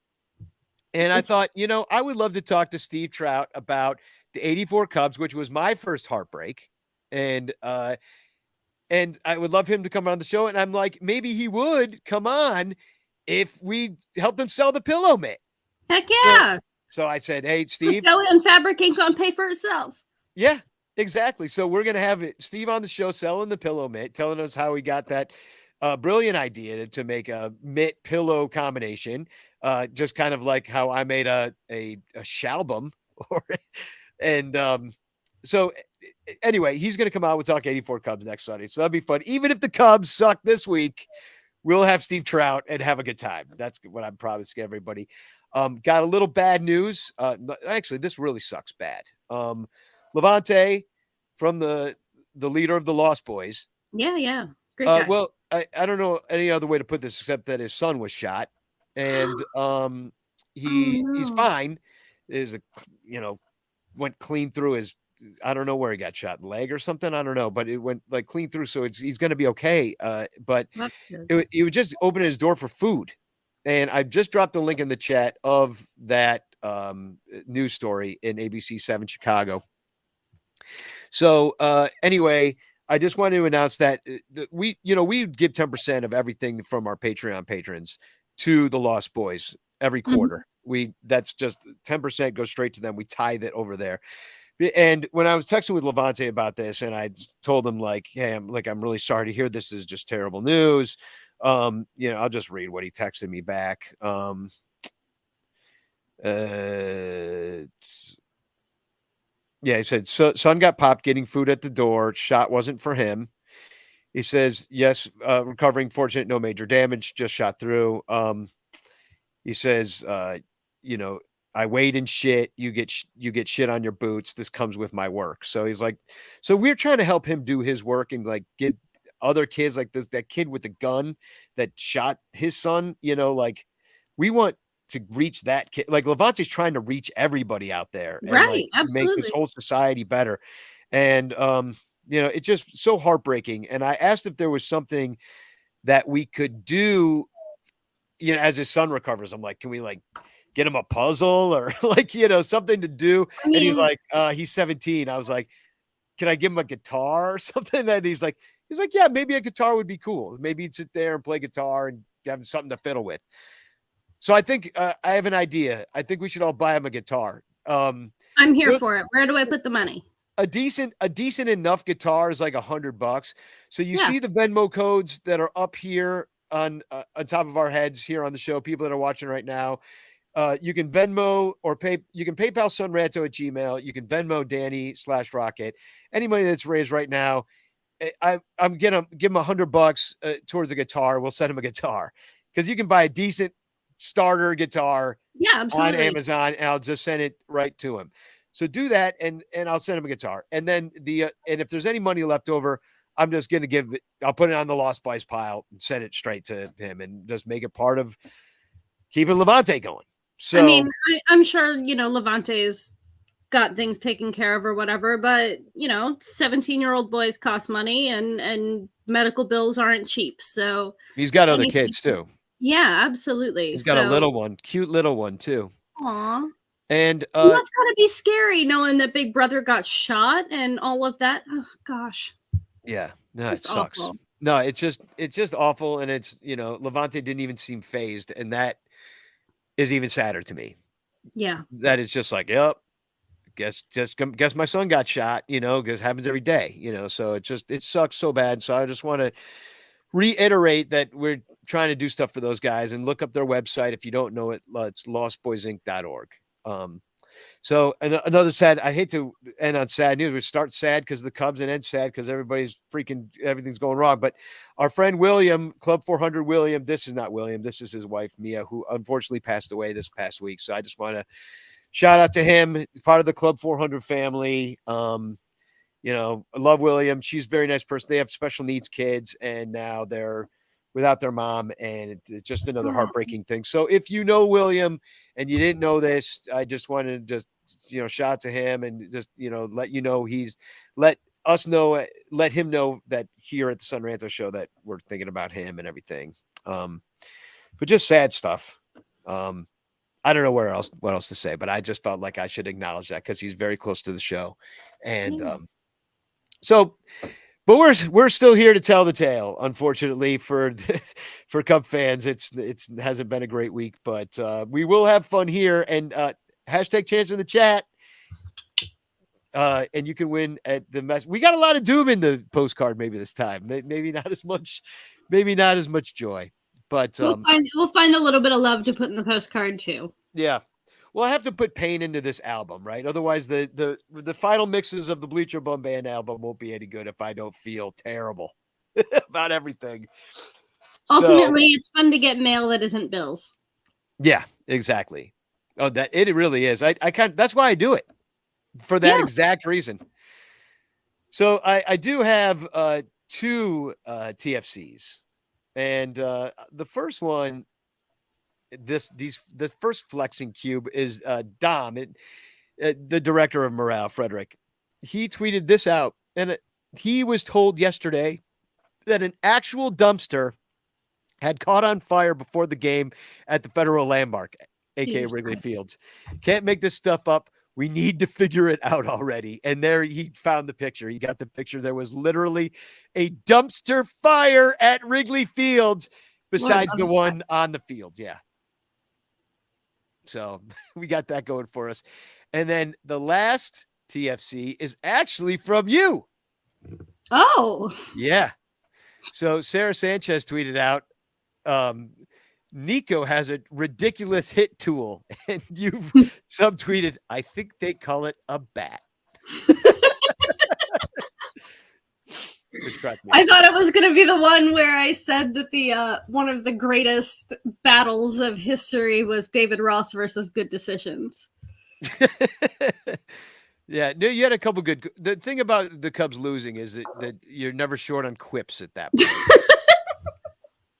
And I thought, I would love to talk to Steve Trout about the '84 Cubs, which was my first heartbreak. And I would love him to come on the show. And I'm like, maybe he would come on if we helped him sell the pillow mitt. Heck yeah. So I said, hey, Steve. And fabric ain't going to pay for itself. Yeah, exactly. So we're going to have Steve on the show selling the pillow mitt, telling us how he got that brilliant idea to make a mitt pillow combination. Just kind of like how I made a shalbum. So anyway, he's going to come out. We'll talk '84 Cubs next Sunday. So that'll be fun. Even if the Cubs suck this week, we'll have Steve Trout and have a good time. That's what I'm promising everybody. Got a little bad news. Actually, this really sucks bad. Levante, from the leader of the Lost Boys. Yeah. Great guy. Well, I don't know any other way to put this except that his son was shot, and he's fine. There's went clean through his, I don't know where he got shot, leg or something. I don't know, but it went like clean through. So he's going to be okay. But That's good. he was just opening his door for food. And I've just dropped a link in the chat of that news story in ABC 7 Chicago. So anyway, I just wanted to announce that we give 10% of everything from our Patreon patrons to the Lost Boys every quarter. That's just 10% goes straight to them. We tithe it over there. And when I was texting with Levante about this, and I told him like, hey, I'm really sorry to hear this is just terrible news. I'll just read what he texted me back. Yeah, he said, son got popped getting food at the door. Shot wasn't for him. He says, yes, recovering, fortunate, no major damage, just shot through. He says, I wade in shit. You get shit on your boots. This comes with my work. So he's like, so we're trying to help him do his work and like get other kids like that kid with the gun that shot his son, like we want to reach that kid. Like Levante's trying to reach everybody out there and Right, like absolutely. make this whole society better. And, it's just so heartbreaking. And I asked if there was something that we could do, as his son recovers. I'm like, can we like get him a puzzle or like, something to do? I And he's mean, like, he's 17. I was like, can I give him a guitar or something? And he's like, yeah, maybe a guitar would be cool. Maybe he'd sit there and play guitar and have something to fiddle with. So I think I have an idea. I think we should all buy him a guitar. I'm here for it. Where do I put the money? A decent enough guitar is like $100. So you Yeah. see the Venmo codes that are up here on top of our heads here on the show. People that are watching right now, you can Venmo or you can PayPal Sunranto at Gmail. You can Venmo Danny /Rocket. Any money that's raised right now, I'm gonna give him $100 towards a guitar. We'll send him a guitar because you can buy a decent starter guitar Yeah, on absolutely. Amazon, and I'll just send it right to him. So do that, and I'll send him a guitar. And then and if there's any money left over, I'm just gonna I'll put it on the Lost Boys pile and send it straight to him, and just make it part of keeping Levante going. So I mean, I'm sure Levante's got things taken care of or whatever, but 17-year-old boys cost money, and medical bills aren't cheap. So he's got other kids too. Yeah, absolutely. He's got a little one, cute little one too. Aw. And That's gotta be scary knowing that Big Brother got shot and all of that. Oh gosh. Yeah, no, Just it sucks. awful. No, it's just awful, and it's Levante didn't even seem phased, and that is even sadder to me. Yeah. That it's just like, yep, guess my son got shot, because it happens every day, so it sucks so bad. So I just want to reiterate that we're trying to do stuff for those guys, and look up their website. If you don't know it, it's lostboysinc.org. So another sad, I hate to end on sad news. We start sad because the Cubs and end sad because everything's going wrong. But our friend William, Club 400 William, this is not William, this is his wife, Mia, who unfortunately passed away this past week. So I just want to shout out to him. He's part of the Club 400 family. I love William. She's a very nice person. They have special needs kids, and now they're without their mom, and it's just another heartbreaking thing. So if you know William and you didn't know this, I just wanted to shout out to him and just, let you know let him know that here at the Sun Ranto show that we're thinking about him and everything. But just sad stuff. I don't know what else to say, but I just felt like I should acknowledge that because he's very close to the show. And but we're still here to tell the tale. Unfortunately for Cub fans, it hasn't been a great week, but we will have fun here. And hashtag chance in the chat, and you can win at the mess. We got a lot of doom in the postcard, maybe this time. Maybe not as much joy. But we'll find a little bit of love to put in the postcard too. Yeah. Well, I have to put pain into this album, right? Otherwise, the final mixes of the Bleacher Bum Band album won't be any good if I don't feel terrible about everything. Ultimately, it's fun to get mail that isn't bills. Yeah, exactly. Oh, that it really is. That's why I do it, for that exact reason. So I do have 2 TFCs, and the first one. The first flexing cube is Dom. the director of morale, Frederick, he tweeted this out, and he was told yesterday that an actual dumpster had caught on fire before the game at the Federal Landmark, aka Wrigley Fields. Can't make this stuff up. We need to figure it out already. And there he found the picture. He got the picture. There was literally a dumpster fire at Wrigley Fields besides the one on the field. Yeah. So we got that going for us. And then the last TFC is actually from you. Oh. Yeah. So Sarah Sanchez tweeted out, Nico has a ridiculous hit tool, and you've subtweeted, I think they call it a bat. I thought it was going to be the one where I said that the one of the greatest battles of history was David Ross versus Good Decisions. Yeah, no, you had a couple good. The thing about the Cubs losing is that you're never short on quips at that point.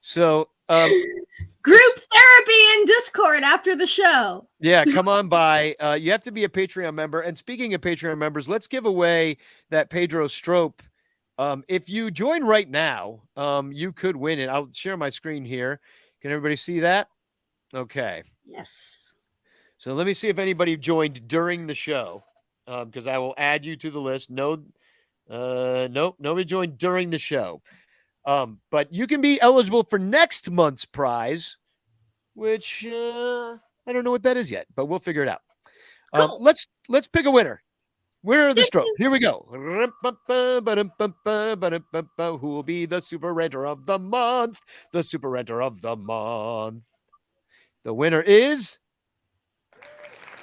So, group therapy and Discord after the show. Yeah, come on by. You have to be a Patreon member. And speaking of Patreon members, let's give away that Pedro Strop. If you join right now, you could win it. I'll share my screen here. Can everybody see that? Okay. Yes. So let me see if anybody joined during the show, because I will add you to the list. Nope, nobody joined during the show. But you can be eligible for next month's prize, which I don't know what that is yet, but we'll figure it out. Cool. Let's pick a winner. Winner of the stroke. Here we go. Who will be the super renter of the month? The super renter of the month. The winner is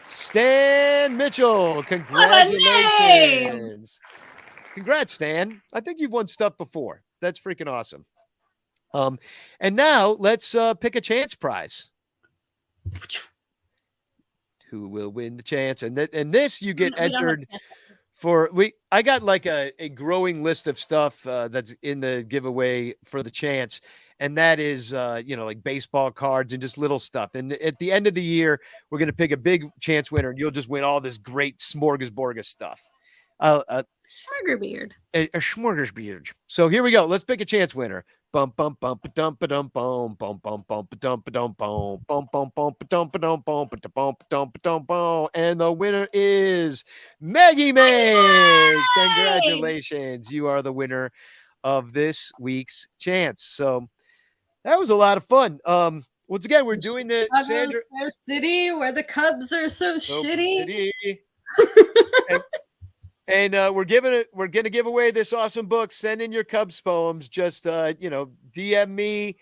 Stan Mitchell. Congratulations. Congrats, Stan. I think you've won stuff before. That's freaking awesome. And now let's pick a chance prize. Who will win the chance? And this you get entered for. I got like a growing list of stuff that's in the giveaway for the chance, and that is like baseball cards and just little stuff. And at the end of the year, we're gonna pick a big chance winner, and you'll just win all this great smorgasbord of stuff. Smorgasbord. A smorgasbord. So here we go. Let's pick a chance winner. Bum bum bum ba dum ba dum bum bum bum bum ba dum ba dum bum bum bum bum ba dum ba dum bum ba dum ba dum ba dum bum. And the winner is Maggie May. Congratulations. You are the winner of this week's chance. So that was a lot of fun. Once again, we're doing the Sandra City where the Cubs are so shitty. And we're going to give away this awesome book. Send in your Cubs poems. Just, DM me,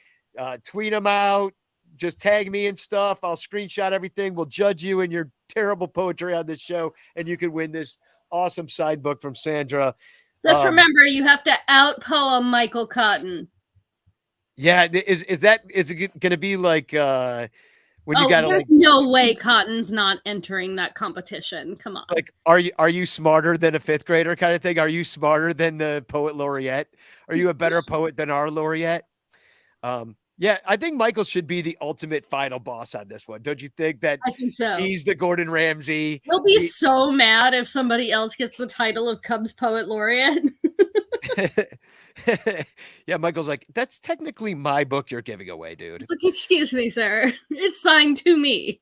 tweet them out, just tag me and stuff. I'll screenshot everything. We'll judge you and your terrible poetry on this show. And you can win this awesome side book from Sandra. Just remember, you have to out poem Michael Cotton. Yeah. Is it going to be like, when you gotta, there's no way Cotton's not entering that competition. Come on. Like, are you smarter than a fifth grader kind of thing? Are you smarter than the poet laureate? Are you a better poet than our laureate? Yeah, I think Michael should be the ultimate final boss on this one. Don't you think that? I think so. He's the Gordon Ramsay. He'll be so mad if somebody else gets the title of Cubs poet laureate. Yeah, Michael's like, that's technically my book you're giving away, dude. It's like, excuse me, sir. It's signed to me.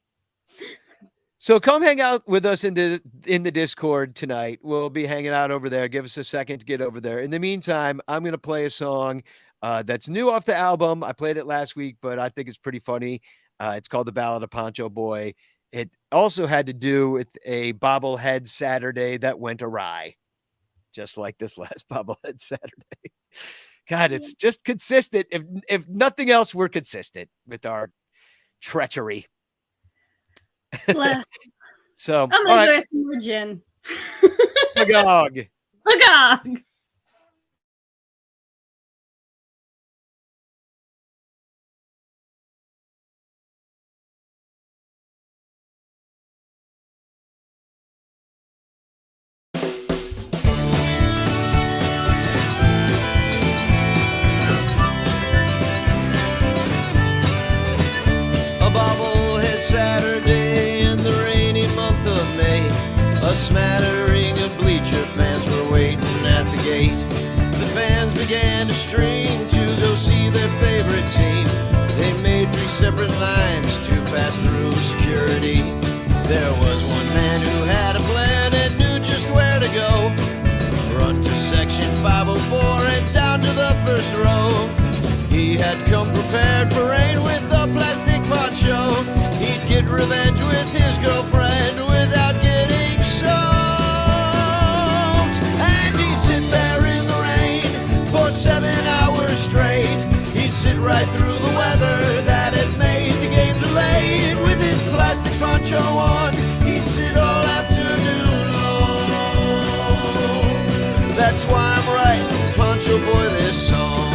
So come hang out with us in the Discord tonight. We'll be hanging out over there. Give us a second to get over there. In the meantime, I'm going to play a song that's new off the album. I played it last week, but I think it's pretty funny. It's called The Ballad of Poncho Boy. It also had to do with a bobblehead Saturday that went awry, just like this last bobblehead Saturday. God, it's just consistent. If nothing else, we're consistent with our treachery. Bless. So I'm gonna go some more gin. Magog. Magog. A bobblehead Saturday in the rainy month of May. A smattering of bleacher fans were waiting at the gate. The fans began to stream to go see their favorite team. They made 3 separate lines to pass through security. There was one man who had a plan and knew just where to go. Run to section 504 and down to the first row. He had come prepared for rain with a plastic poncho. He'd get revenge with his girlfriend without getting soaked. And he'd sit there in the rain for 7 hours straight. He'd sit right through the weather that had made the game delayed. With his plastic poncho on, he'd sit all afternoon long. That's why I'm writing Poncho Boy this song.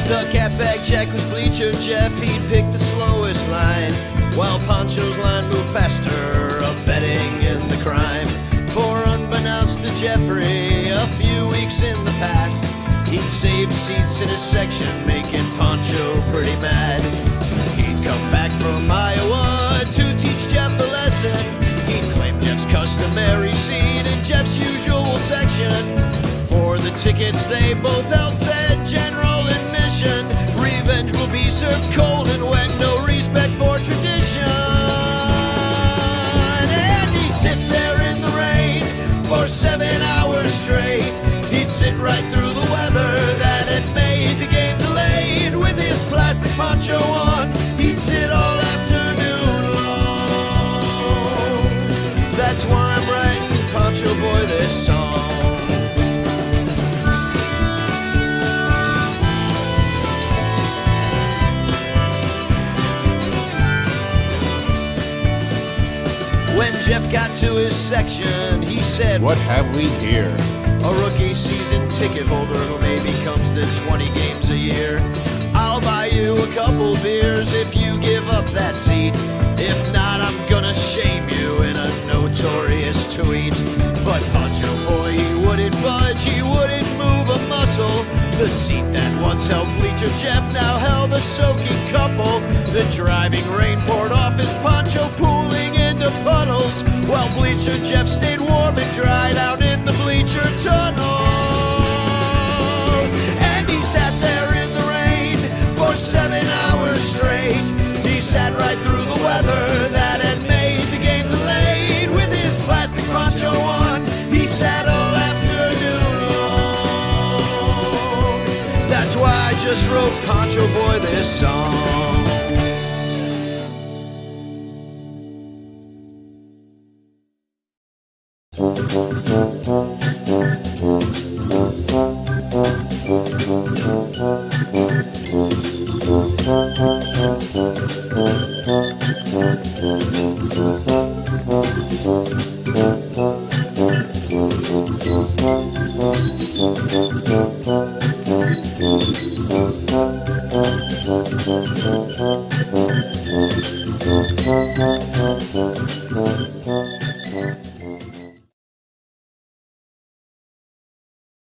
The catbag Jack was Bleacher Jeff, he'd pick the slowest line, while Poncho's line moved faster, abetting in the crime. For unbeknownst to Jeffrey, a few weeks in the past, he'd saved seats in his section, making Poncho pretty mad. He'd come back from Iowa to teach Jeff a lesson. He'd claim Jeff's customary seat in Jeff's usual section. For the tickets they both held said general admission. Revenge will be served cold and wet, no respect for tradition. And he'd sit there in the rain for 7 hours straight. He'd sit right through the weather that had made the game delayed. With his plastic poncho on, he'd sit all afternoon long. That's why I'm writing Poncho Boy this song. When Jeff got to his section, he said, What have we here? A rookie season ticket holder who maybe comes to 20 games a year. I'll buy you a couple beers if you give up that seat. If not, I'm gonna shame you in a notorious tweet. But Poncho Boy, he wouldn't budge, he wouldn't move a muscle. The seat that once held Bleacher Jeff now held a soaking couple. The driving rain poured off his poncho, pooling into puddles, while Bleacher Jeff stayed warm and dry down in the bleacher tunnel. And he sat there in the rain for 7 hours straight. He sat right through the weather that had made the game delayed. With his plastic poncho on, he sat all afternoon long. That's why I just wrote Poncho Boy this song.